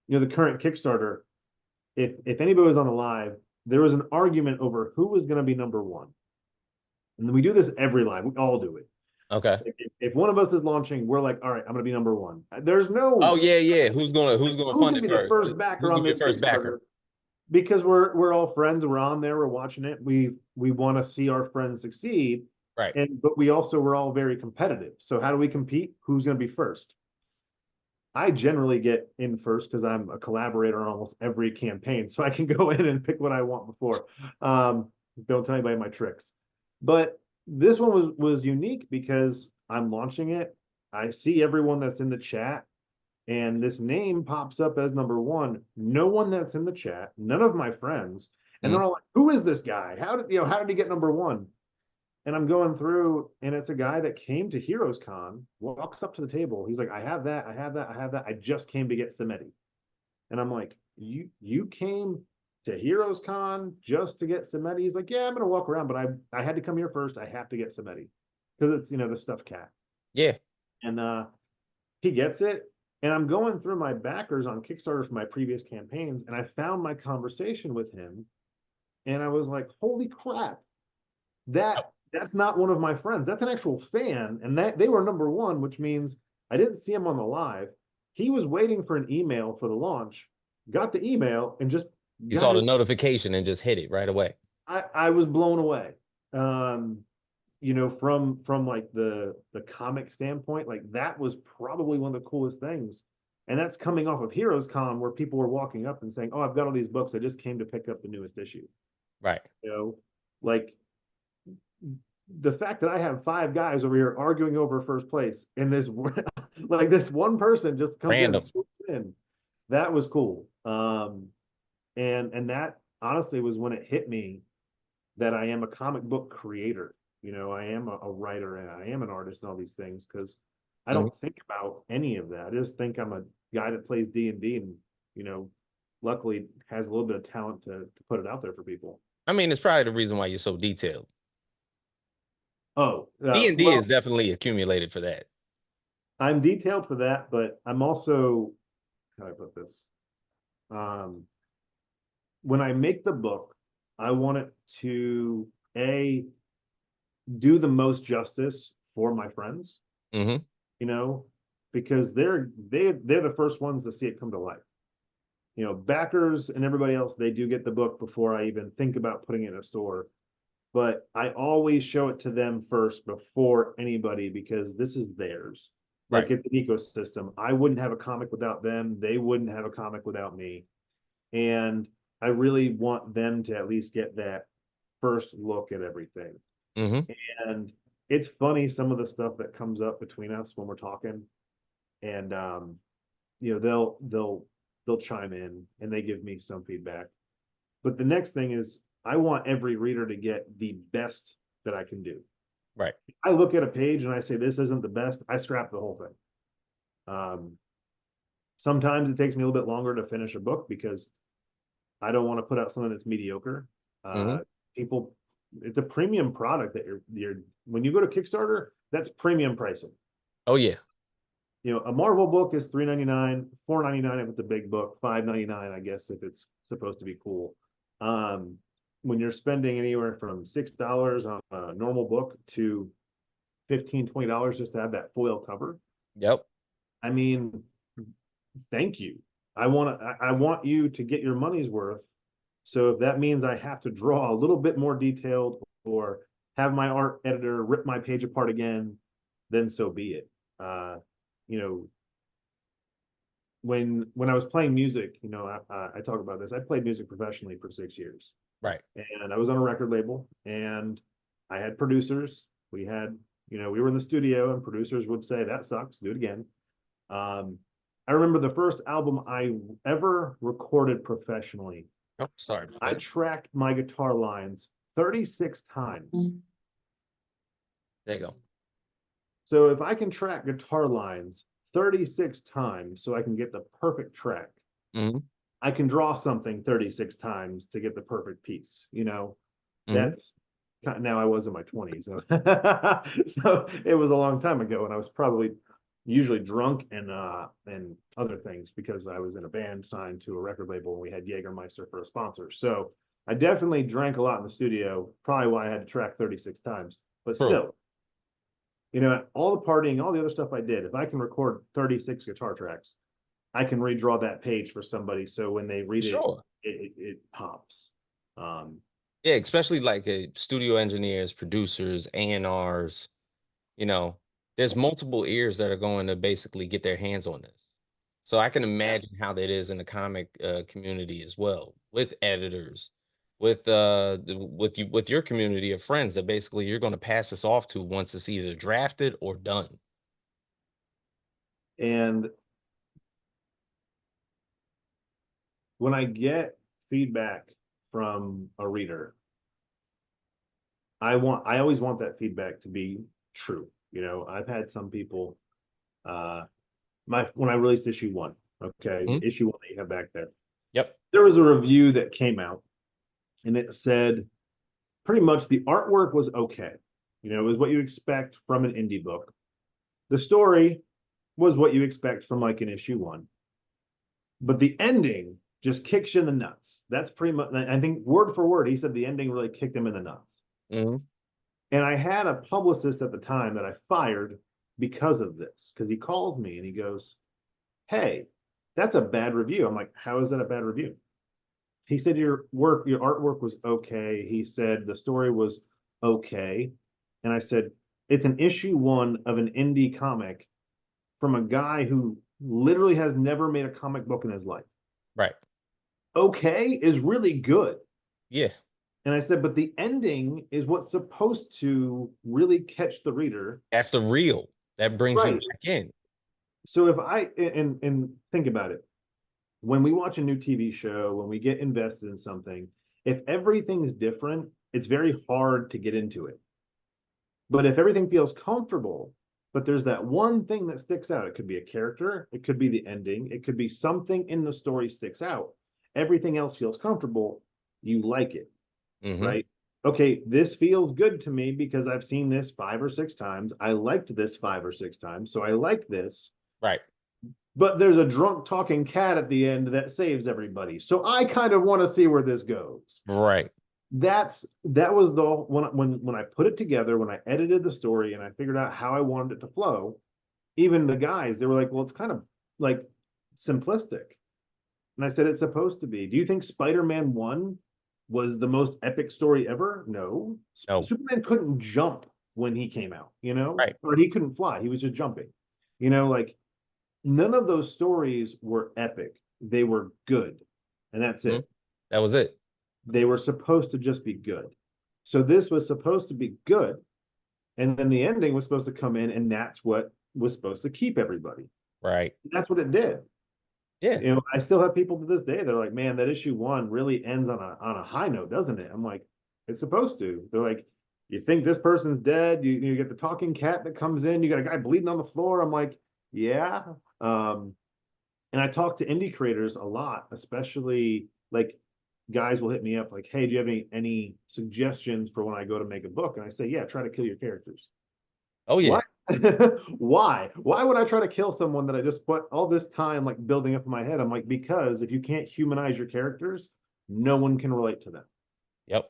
The current Kickstarter, if anybody was on the live, there was an argument over who was going to be number one. And we do this every live. We all do it. Okay. If one of us is launching, we're like, all right, I'm going to be number one. There's no Oh yeah, yeah. Who's gonna who's fund going to it be the first? first backer Who's on gonna be this the first Kickstarter backer? because we're all friends. We're on there. We're watching it. We want to see our friends succeed, Right. but we're all very competitive. So how do we compete? Who's going to be first? I generally get in first because I'm a collaborator on almost every campaign, so I can go in and pick what I want before. Um, don't tell anybody my tricks. But this one was unique because I'm launching it. I see everyone that's in the chat, and this name pops up as number one. No one that's in the chat, none of my friends, and they're Mm-hmm. all like, "Who is this guy? How did he get number one?" And I'm going through, and it's a guy that came to Heroes Con, walks up to the table. He's like, I have that, I have that, I have that. I just came to get C.R.I.T. And I'm like, you came to Heroes Con just to get C.R.I.T? He's like, yeah, I'm gonna walk around, but I had to come here first. I have to get C.R.I.T because it's the stuffed cat. Yeah. And he gets it. And I'm going through my backers on Kickstarter for my previous campaigns, and I found my conversation with him, and I was like, holy crap, that's not one of my friends. That's an actual fan, and that they were number one, which means I didn't see him on the live. He was waiting for an email for the launch, got the email, and just You saw got the it. notification and just hit it right away. I was blown away. Um, from like the comic standpoint, like that was probably one of the coolest things. And that's coming off of Heroes Con where people were walking up and saying, "Oh, I've got all these books. I just came to pick up the newest issue." Right. You know, like the fact that I have 5 guys over here arguing over first place and this like this one person just comes in and Random. swoops in, that was cool. And that honestly was when it hit me that I am a comic book creator. I am a writer and I am an artist and all these things because I Mhm. don't think about any of that. I just think I'm a guy that plays D&D and you know luckily has a little bit of talent to put it out there for people. I mean, it's probably the reason why you're so detailed. Oh, D&D is well, definitely accumulated for that. I'm detailed for that, but I'm also, how do I put this? Um, when I make the book, I want it to a do the most justice for my friends, Mm-hmm. you know, because they're the first ones to see it come to life. Backers and everybody else, they do get the book before I even think about putting it in a store. But I always show it to them first before anybody because this is theirs. Like Right. it's an ecosystem. I wouldn't have a comic without them. They wouldn't have a comic without me. And I really want them to at least get that first look at everything. Mm-hmm. And it's funny some of the stuff that comes up between us when we're talking, and they'll chime in and they give me some feedback. But the next thing is I want every reader to get the best that I can do. Right. I look at a page and I say this isn't the best, I scrap the whole thing. Um, Sometimes it takes me a little bit longer to finish a book because I don't want to put out something that's mediocre. Mm-hmm. People, it's a premium product that you're when you go to Kickstarter, that's premium pricing. Oh yeah. A Marvel book is $3.99, $4.99 if it's a big book, $5.99 I guess if it's supposed to be cool. Um, when you're spending anywhere from $6 on a normal book to $15, $20 just to have that foil cover. Yep. I mean, thank you. I want you to get your money's worth. So if that means I have to draw a little bit more detailed or have my art editor rip my page apart again, then so be it. You know, when I was playing music, you know, I talk about this. I played music professionally for 6 years, Right. and I was on a record label, and I had producers. We had, you know, we were in the studio, and producers would say, "That sucks. Do it again." Um, I remember the first album I ever recorded professionally. Oh, sorry about I that. tracked my guitar lines 36 times. There you go. So if I can track guitar lines 36 times so I can get the perfect track, Hmm. I can draw something 36 times to get the perfect piece. You know, Hmm. that's now I was in my 20s. So, so it was a long time ago, and I was probably usually drunk and other things because I was in a band signed to a record label and we had Jägermeister for a sponsor. So I definitely drank a lot in the studio, probably why I had to track 36 times. But True. still, you know, all the partying, all the other stuff I did, if I can record 36 guitar tracks, I can redraw that page for somebody. So when they read it, Sure. it pops. Um, Yeah, especially like studio engineers, producers, A&Rs, you know, there's multiple ears that are going to basically get their hands on this. So I can yeah. imagine how that is in the comic community as well, with editors, with you with your community of friends that basically you're going to pass this off to once it's either drafted or done. And when I get feedback from a reader, I always want that feedback to be true. You know, I've had some people, uh, when I released issue one, okay, Mhm. issue one that you have back there, Yep. there was a review that came out and it said pretty much the artwork was okay. You know, it was what you expect from an indie book. The story was what you expect from like an issue one, but the ending just kicks you in the nuts. That's pretty much, I think, word for word, he said the ending really kicked him in the nuts. Hmm. And I had a publicist at the time that I fired because of this, because he calls me and he goes, "Hey, that's a bad review." I'm like, "How is that a bad review?" He said, your artwork was okay. He said the story was okay. And I said, it's an issue one of an indie comic from a guy who literally has never made a comic book in his life. Right. Okay is really good. Yeah. And I said, but the ending is what's supposed to really catch the reader. That's the real that brings you Right. back in. So if I and think about it, when we watch a new TV show, when we get invested in something, if everything's different, it's very hard to get into it. But if everything feels comfortable, but there's that one thing that sticks out, it could be a character, it could be the ending, it could be something in the story sticks out. Everything else feels comfortable, you like it, Hmm. right? Okay, this feels good to me because I've seen this 5 or 6 times. I liked this 5 or 6 times, so I like this. Right. But there's a drunk talking cat at the end that saves everybody. So I kind of want to see where this goes. Right. That was the when I put it together, when I edited the story and I figured out how I wanted it to flow, even the guys, they were like, well, it's kind of like simplistic. And I said, it's supposed to be. Do you think Spider-Man 1 was the most epic story ever? No. No. Superman couldn't jump when he came out, you know, Right. or he couldn't fly. He was just jumping. You know, like none of those stories were epic. They were good. And that's Mhm. it. That was it. They were supposed to just be good. So this was supposed to be good. And then the ending was supposed to come in, and that's what was supposed to keep everybody. Right. That's what it did. Yeah. You know, I still have people to this day. They're like, "Man, that issue one really ends on a high note, doesn't it?" I'm like, "It's supposed to." They're like, "You think this person's dead? You get the talking cat that comes in. You got a guy bleeding on the floor." I'm like, "Yeah." And I talk to indie creators a lot, especially like guys will hit me up like, "Hey, do you have any suggestions for when I go to make a book?" And I say, "Yeah, try to kill your characters." Oh yeah. What? Why? Why would I try to kill someone that I just put all this time like building up in my head? I'm like, because if you can't humanize your characters, no one can relate to them. Yep.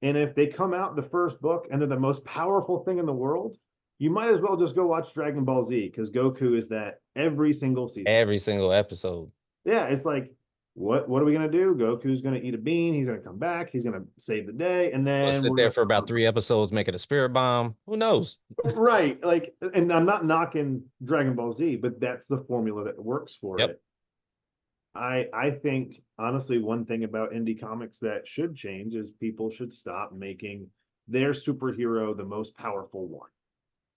And if they come out the first book and they're the most powerful thing in the world, you might as well just go watch Dragon Ball Z because Goku is that every single season. Every single episode. Yeah, it's like, what are we gonna do? Goku's gonna eat a bean. He's gonna come back. He's gonna save the day, and We'll then sit we're there gonna for about 3 episodes making a spirit bomb. Who knows? right. Like, and I'm not knocking Dragon Ball Z, but that's the formula that works for Yep. it. I think honestly, one thing about indie comics that should change is people should stop making their superhero the most powerful one.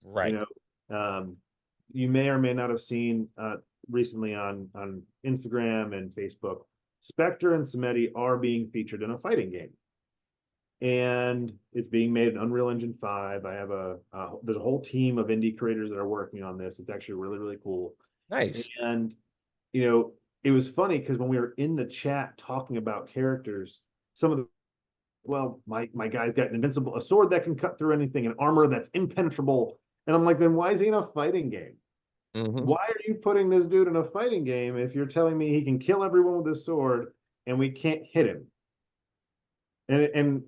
You Right. know, you may or may not have seen recently on Instagram and Facebook, Spectre and Samedi are being featured in a fighting game, and it's being made in Unreal Engine 5. I have there's a whole team of indie creators that are working on this. It's actually really cool, Nice. and you know, it was funny because when we were in the chat talking about characters, some of the well, my guy's got an invincible, a sword that can cut through anything, an armor that's impenetrable. And I'm like, then why is he in a fighting game? Mm-hmm. Why are you putting this dude in a fighting game if you're telling me he can kill everyone with his sword and we can't hit him? And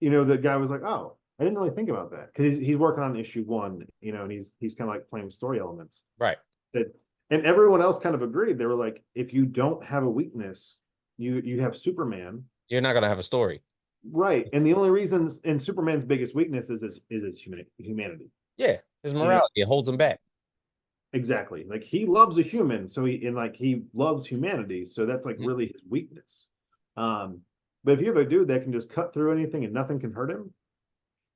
you know, the guy was like, oh, I didn't really think about that because he's working on issue 1, you know, and he's kind of like playing with story elements. Right. That and everyone else kind of agreed. They were like, if you don't have a weakness, you have Superman. You're not gonna have a story. Right. And the only reason and Superman's biggest weakness is his humanity. Yeah. His You know, morality, it holds him back. exactly. Like he loves a human, so he loves humanity. So that's like Mhm. really his weakness. But if you have a dude that can just cut through anything and nothing can hurt him,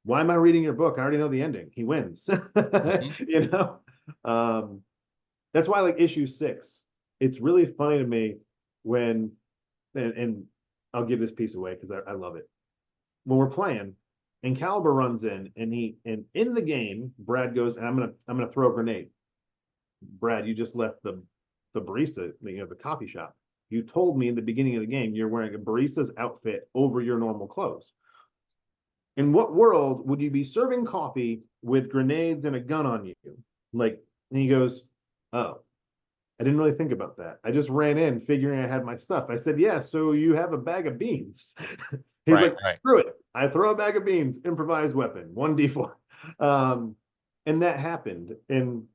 why am I reading your book? I already know the ending. He wins. Mhm. You know? Um, that's why like issue 6, it's really funny to me when and I'll give this piece away because I love it. When we're playing, and Caliber runs in, and in the game, Brad goes, and I'm gonna throw a grenade. Brad, you just left the barista, you know, the coffee shop. You told me in the beginning of the game you're wearing a barista's outfit over your normal clothes. In what world would you be serving coffee with grenades and a gun on you? Like, and he goes, oh, I didn't really think about that. I just ran in figuring I had my stuff. I said, yeah, so you have a bag of beans. He's Right, like, right. screw it. I throw a bag of beans, improvised weapon, 1d4. Um, and that happened. And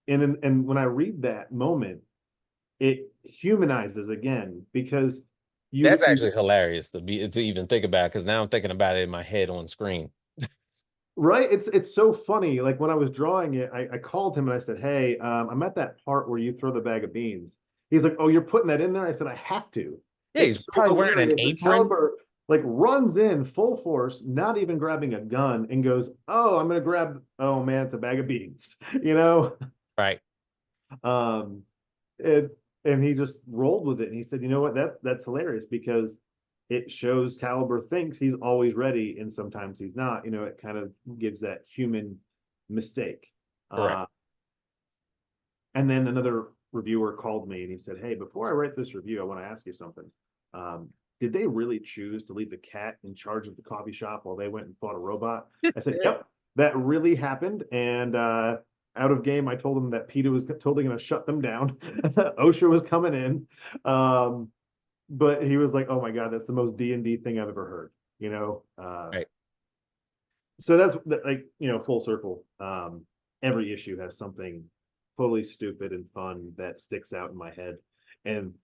when I read that moment, it humanizes again because That's you actually hilarious to even think about because now I'm thinking about it in my head on screen. right. It's so funny. Like when I was drawing it, I called him and I said, hey, I'm at that part where you throw the bag of beans. He's like, oh, you're putting that in there? I said, I have to. Yeah, he's It's so probably wearing an hilarious that apron. Caliber like runs in full force, not even grabbing a gun, and goes, "Oh, I'm gonna grab. Oh man, it's a bag of beans." You know, Right. um, it, and he just rolled with it. And he said, "You know what? That's hilarious because it shows Caliber thinks he's always ready, and sometimes he's not. You know, it kind of gives that human mistake." Correct. Uh, and then another reviewer called me and he said, hey, before I write this review, I want to ask you something. Um, did they really choose to leave the cat in charge of the coffee shop while they went and fought a robot? I said, yep, that really happened. And out of game, I told him that Peter was totally going to shut them down. OSHA was coming in. But he was like, oh my God, that's the most D&D thing I've ever heard, you know? Right. So that's like, you know, full circle. Every issue has something totally stupid and fun that sticks out in my head. And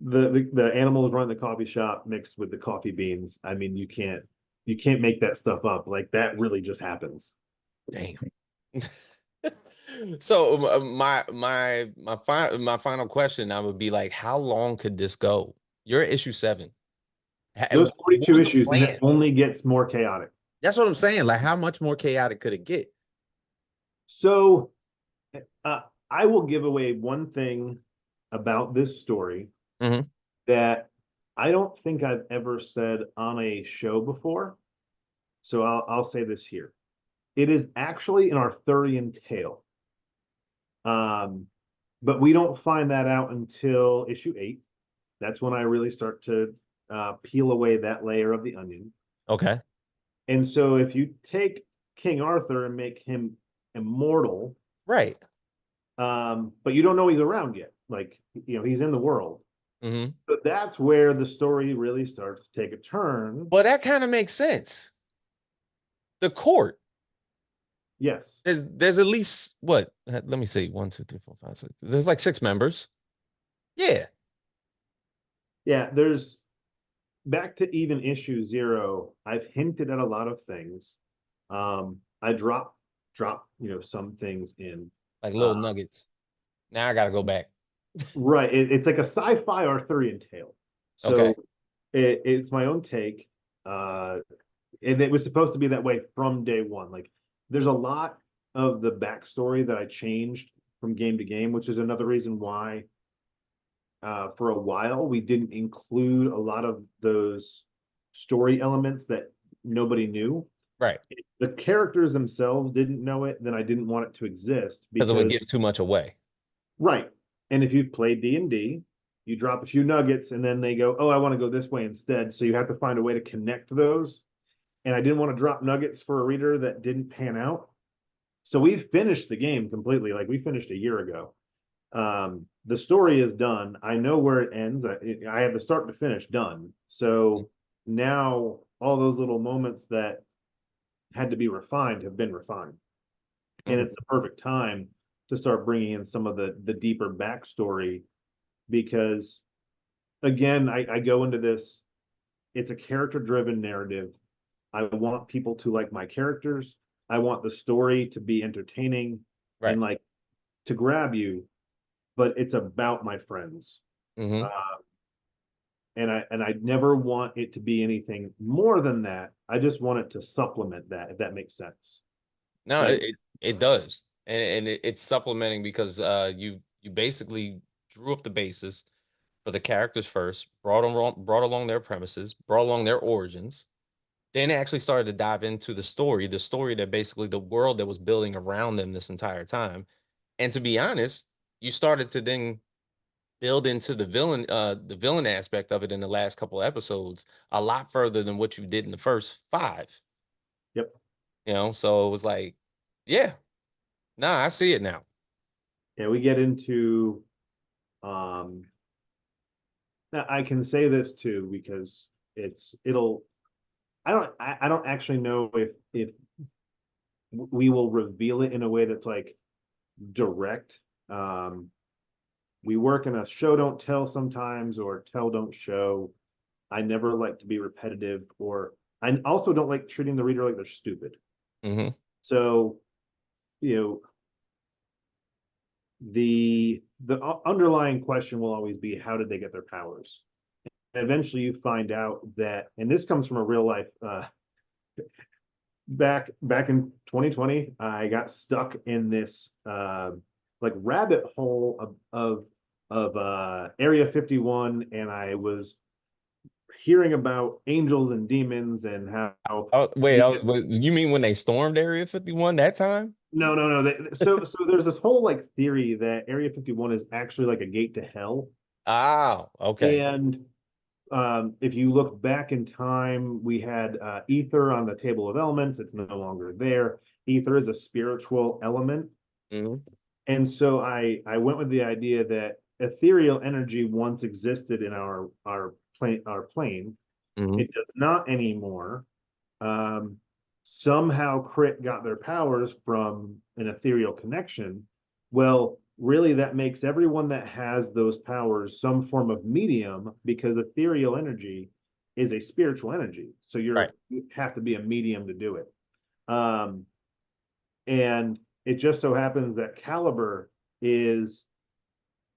the animals running the coffee shop mixed with the coffee beans. I mean, you can't make that stuff up. Like that really just happens. Damn. So my final question I would be like, how long could this go? You're at issue 7. Those What 42 was the issues, and it plan? only gets more chaotic. That's what I'm saying. Like, how much more chaotic could it get? So uh, I will give away one thing about this story Hmm. that I don't think I've ever said on a show before. So I'll say this here. It is actually an Arthurian tale. Um, but we don't find that out until issue 8. That's when I really start to peel away that layer of the onion. Okay. And so if you take King Arthur and make him immortal, Right. but you don't know he's around yet, like, you know, he's in the world. Hmm. But that's where the story really starts to take a turn. Well, that kind of makes sense. The court. Yes. There's at least what? Let me see. One, two, three, four, five, six. There's like six members. Yeah. Yeah, there's back to even issue zero. I've hinted at a lot of things. I drop, some things in. Like little Uh, nuggets. Now I gotta go back. right. It's like a sci-fi Arthurian tale. Okay. So it's my own take. Uh, and it was supposed to be that way from day one. Like there's a lot of the backstory that I changed from game to game, which is another reason why for a while we didn't include a lot of those story elements that nobody knew. Right. The characters themselves didn't know it, then I didn't want it to exist Because it would because give too much away. right. And if you've played D&D, you drop a few nuggets and then they go, "Oh, I want to go this way instead." So you have to find a way to connect those. And I didn't want to drop nuggets for a reader that didn't pan out. So we finished the game completely. Like we finished a year ago. The story is done. I know where it ends. I have the start to finish done. So now all those little moments that had to be refined have been refined, and Mhm. it's the perfect time to start bringing in some of the deeper backstory because again, I go into this. It's a character driven narrative. I want people to like my characters. I want the story to be entertaining Right. and like to grab you, but it's about my friends. Hmm. Uh, and I never want it to be anything more than that. I just want it to supplement that, if that makes sense. No, Like, it does. And it's supplementing because you basically drew up the basis for the characters first, brought along their premises, brought along their origins, then actually started to dive into the story that basically the world that was building around them this entire time. And to be honest, you started to then build into the villain aspect of it in the last couple of episodes a lot further than what you did in the first five. yep. So it was like, yeah, nah, I see it now. Yeah, we get into um now I can say this too because it'll I don't actually know if we will reveal it in a way that's like direct. Um we work in a show don't tell sometimes or tell don't show. I never like to be repetitive or I also don't like treating the reader like they're stupid. Hmm. So, you know, the underlying question will always be how did they get their powers? And eventually you find out that, and this comes from a real life back in 2020, I got stuck in this like rabbit hole of Area 51, and I was hearing about angels and demons and how Oh, wait, we you mean when they stormed Area 51 that time? no. So there's this whole like theory that Area 51 is actually like a gate to hell. Oh, okay. And if you look back in time, we had ether on the table of elements. It's no longer there. Ether is a spiritual element. Hmm. And so I went with the idea that ethereal energy once existed in our plane. Hmm. It does not anymore. Um, Somehow Crit got their powers from an ethereal connection. Well, really, that makes everyone that has those powers some form of medium because ethereal energy is a spiritual energy. So Right. you have to be a medium to do it. Um, and it just so happens that Caliber is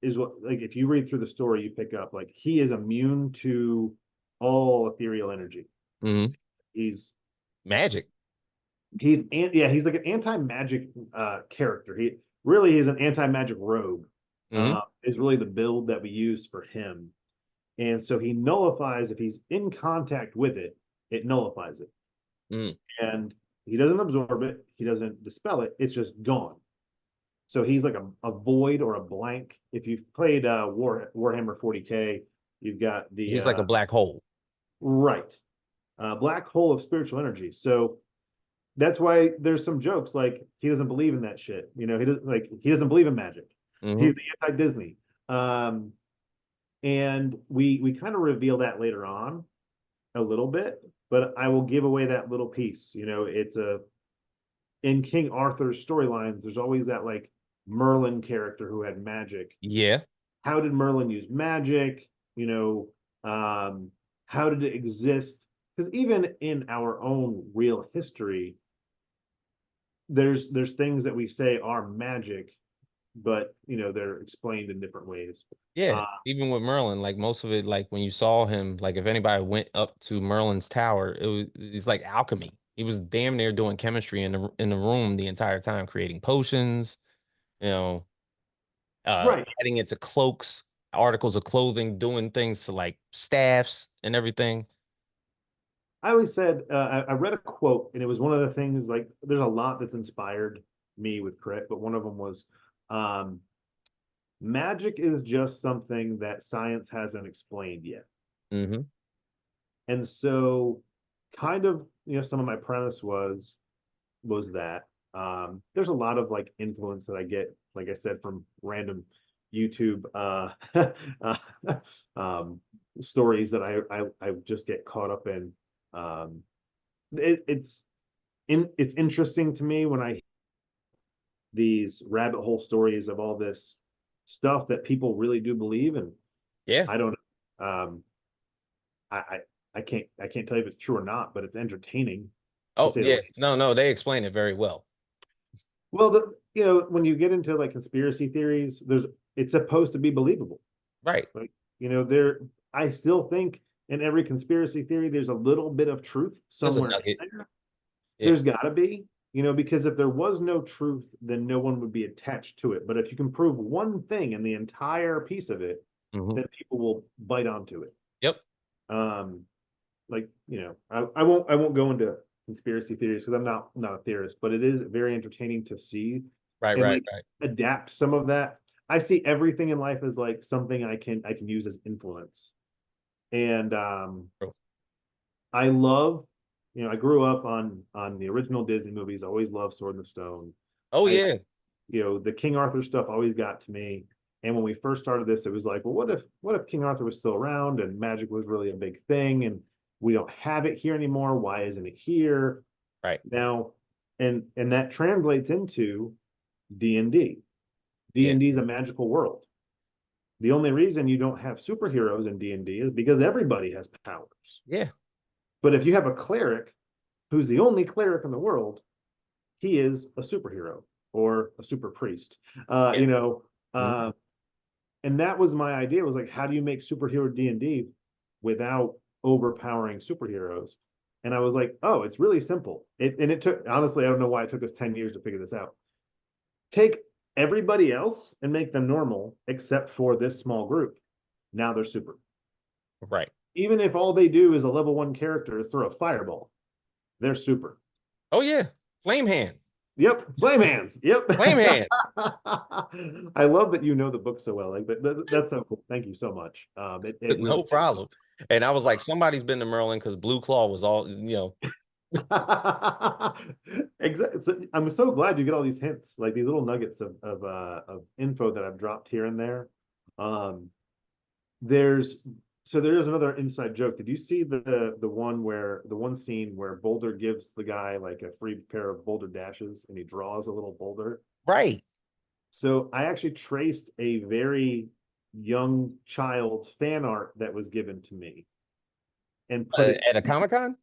what like if you read through the story, you pick up like he is immune to all ethereal energy. Hmm. He's Magic. he's like an anti-magic character. He's an anti-magic rogue. Hmm. Is really the build that we use for him, and so he nullifies if he's in contact with it, it nullifies it, Hmm. and he doesn't absorb it, he doesn't dispel it, it's just gone. So he's like a void or a blank. If you've played Warhammer 40K, you've got the He's like a black hole. right black hole of spiritual energy. So that's why there's some jokes like he doesn't believe in that shit. He doesn't believe in magic. He's Hmm. the anti-Disney. Um, and we kind of reveal that later on a little bit, but I will give away that little piece. It's a in King Arthur's storylines, there's always that like Merlin character who had magic. Yeah. How did Merlin use magic? You know, how did it exist? Because even in our own real history, there's things that we say are magic, but you know they're explained in different ways. Yeah. Uh, Even with Merlin, like most of it, like when you saw him, like if anybody went up to Merlin's tower, it's like alchemy. He was damn near doing chemistry in the room the entire time, creating potions, you know, right. adding it to cloaks, articles of clothing, doing things to like staffs and everything. I always said I read a quote, and it was one of the things like there's a lot that's inspired me with crit, but one of them was um, magic is just something that science hasn't explained yet. Hmm. And so kind of, you know, some of my premise was that there's a lot of like influence that I get, like I said, from random YouTube uh, um, stories that I just get caught up in. Um, it's interesting to me when I these rabbit hole stories of all this stuff that people really do believe, and Yeah. I don't um, I, I I can't tell you if it's true or not, but it's entertaining to Oh, say the yeah. least. No, no, they explain it very well. Well, you know, when you get into like conspiracy theories, it's supposed to be believable. Right. Like, you know, I still think in every conspiracy theory there's a little bit of truth There's a somewhere nugget. in there. Yeah. There's got to be, you know, because if there was no truth, then no one would be attached to it. But if you can prove one thing in the entire piece of it, Hmm. then people will bite onto it. Yep. Um, like you know, I won't go into conspiracy theories because I'm not a theorist, but it is very entertaining to see Right, and right, like right. adapt some of that. I see everything in life as like something I can use as influence. And True. I love, you know, I grew up on the original Disney movies, always loved Sword in the Stone. Oh I yeah. you know, the King Arthur stuff always got to me. And when we first started this, it was like, well, what if King Arthur was still around and magic was really a big thing and we don't have it here anymore? Why isn't it here Right. now? And that translates into D&D. Yeah. D&D is a magical world. The only reason you don't have superheroes in D&D is because everybody has powers. Yeah. But if you have a cleric who's the only cleric in the world, he is a superhero or a super priest. Yeah. You know, Mhm. and that was my idea was like, how do you make superhero D&D without overpowering superheroes? And I was like, oh, it's really simple. And it took, honestly, I don't know why it took us 10 years to figure this out. Take everybody else and make them normal except for this small group. Now they're super. Right. Even if all they do is a level 1 character is throw a fireball, they're super. Oh yeah. Flame hand. Yep, flame hands. Yep. Flame hand. I love that you know the book so well. Like that's so cool. Thank you so much. It No really problem. And I was like, somebody's been to Merlin because Blue Claw was all, exactly. So I'm so glad you get all these hints, like these little nuggets of info that I've dropped here and there. Um, there's there's another inside joke. Did you see the one scene where Boulder gives the guy like a free pair of Boulder dashes and he draws a little boulder? right. So I actually traced a very young child fan art that was given to me and put it. At a Comic-Con?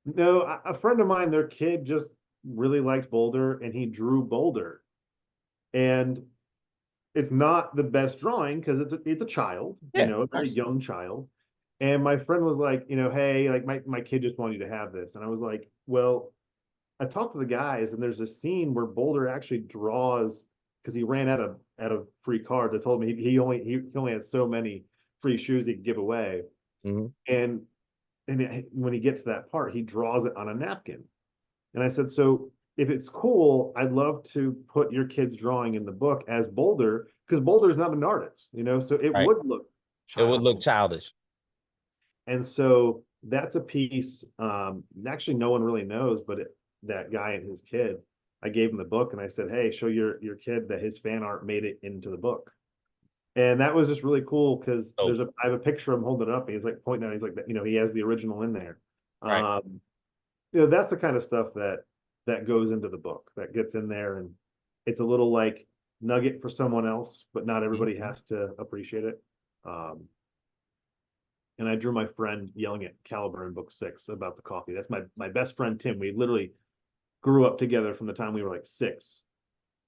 No, a friend of mine, their kid just really liked Boulder and he drew Boulder. And it's not the best drawing because it's a child, you Yeah, of know, a very course. young child. And my friend was like, you know, hey, like my kid just wanted you to have this. And I was like, well, I talked to the guys, and there's a scene where Boulder actually draws because he ran out of free cards. I told him he only had so many free shoes he could give away, Hmm. and when he gets to that part, he draws it on a napkin. And I said, so if it's cool, I'd love to put your kid's drawing in the book as Boulder because Boulder is not an artist, you know, so it Right. would look It would childish. look childish. And so that's a piece. Actually, no one really knows, but that guy and his kid, I gave him the book and I said, "Hey, show your kid that his fan art made it into the book." And that was just really cool because Oh, I have a picture of him holding it up. And he's like pointing out. He's like, you know, he has the original in there. right. Um, you know, that's the kind of stuff that. that goes into the book that gets in there, and it's a little like nugget for someone else, but not everybody Mhm. has to appreciate it. Um, and I drew my friend yelling at Caliber in book 6 about the coffee. That's my best friend Tim. We literally grew up together from the time we were like 6.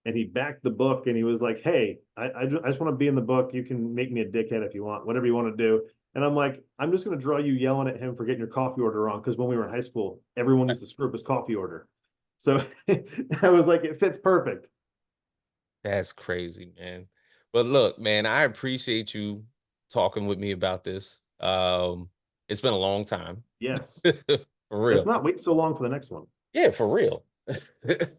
And he backed the book and he was like, "Hey, I just want to be in the book. You can make me a dickhead if you want, whatever you want to do." And I'm like, "I'm just going to draw you yelling at him for getting your coffee order wrong." Because when we were in high school, everyone used to screw up his coffee order. So I was like, it fits perfect. That's crazy, man. But look, man, I appreciate you talking with me about this. It's been a long time. Yes. For Let's real. not wait so long for the next one. Yeah, for real. I don't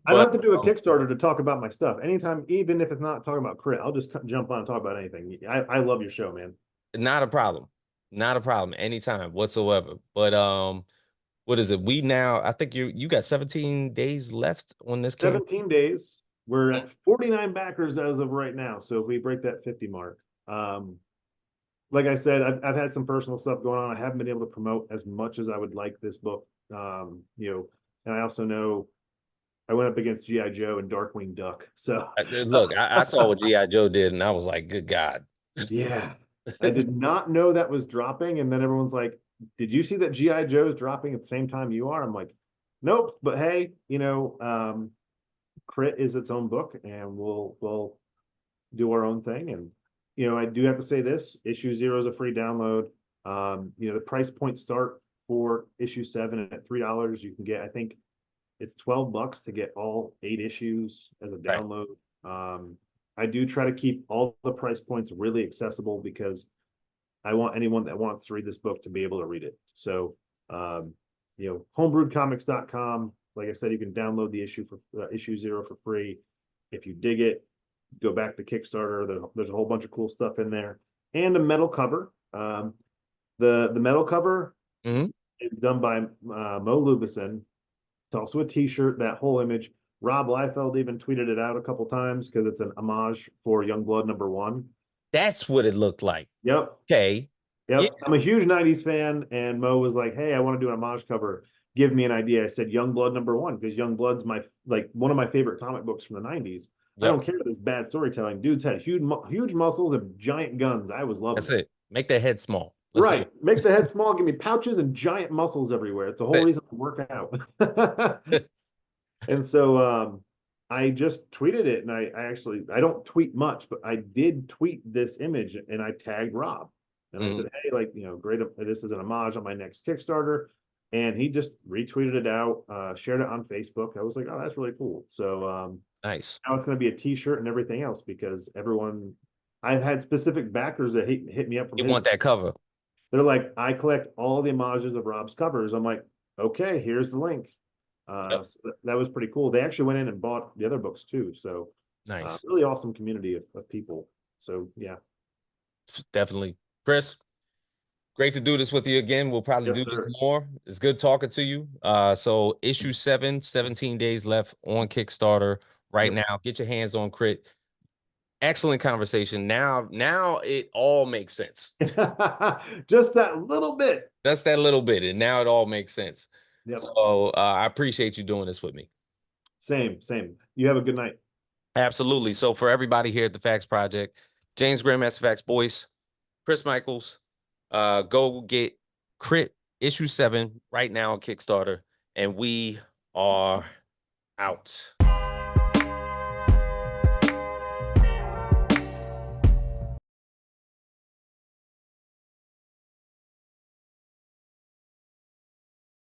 But have to do a Kickstarter to talk about my stuff. Anytime, even if it's not talking about crit, I'll just jump on and talk about anything. I love your show, man. not a problem. Not a problem anytime whatsoever. But what is it? We now I think you got 17 days left on this campaign. 17 days. We're at 49 backers as of right now. So if we break that 50 mark, like I said, I've had some personal stuff going on. I haven't been able to promote as much as I would like this book. And I also know I went up against GI Joe and Darkwing Duck. So Look, I saw what G.I. Joe did, and I was like, good God. yeah, I did not know that was dropping. And then everyone's like, "Did you see that GI Joe is dropping at the same time you are?" I'm like, "Nope." But hey, Crit is its own book, and we'll do our own thing. And I do have to say this: issue 0 is a free download. The price point start for issue 7 at $3. You can get, I think it's $12 to get all 8 issues as a Right. download. I do try to keep all the price points really accessible because I want anyone that wants to read this book to be able to read it. So, homebrewedcomics.com. Like I said, you can download the issue for issue 0 for free. If you dig it, go back to Kickstarter. There's a whole bunch of cool stuff in there, and a metal cover. The metal cover Mhm. is done by Mo Lubison. It's also a T-shirt. That whole image. Rob Liefeld even tweeted it out a couple times because it's an homage for Youngblood #1. That's what it looked like. Yep, Okay. Yeah. yep. I'm a huge '90s fan, and Mo was like, "Hey, I want to do an homage cover. Give me an idea." I said Youngblood #1 because Youngblood's one of my favorite comic books from the '90s. I Yep. don't care if it's bad storytelling. Dudes had huge muscles and giant guns. I was loving That's it. it. Make that head small. Let's do Right. Make the head small, give me pouches and giant muscles everywhere. It's the whole it. reason I work out. And so I just tweeted it, and I don't tweet much, but I did tweet this image, and I tagged Rob. And I said, Mhm. "Hey, great, this is an homage on my next Kickstarter." And he just retweeted it out, shared it on Facebook. I was like, "Oh, that's really cool." So Nice. now it's going to be a T-shirt and everything else because I've had specific backers that hit me up from You his. want that cover. They're like, "I collect all the homages of Rob's covers." I'm like, "Okay, here's the link." Yep. So that was pretty cool. They actually went in and bought the other books too. So Nice. really awesome community of people. So yeah, Definitely. Chris, great to do this with you again. We'll probably yes, do this sir. more. It's good talking to you. So issue 7, 17 days left on Kickstarter right Yep. now. Get your hands on Crit. Excellent conversation. Now it all makes sense. Just that little bit. That's that little bit, and now it all makes sense. Yep. So I appreciate you doing this with me. Same, same. You have a good night. Absolutely. So for everybody here at the Facts Project, James Grandmaster Facts Boyce, Chris Michaels, go get Crit issue 7 right now on Kickstarter, and we are out.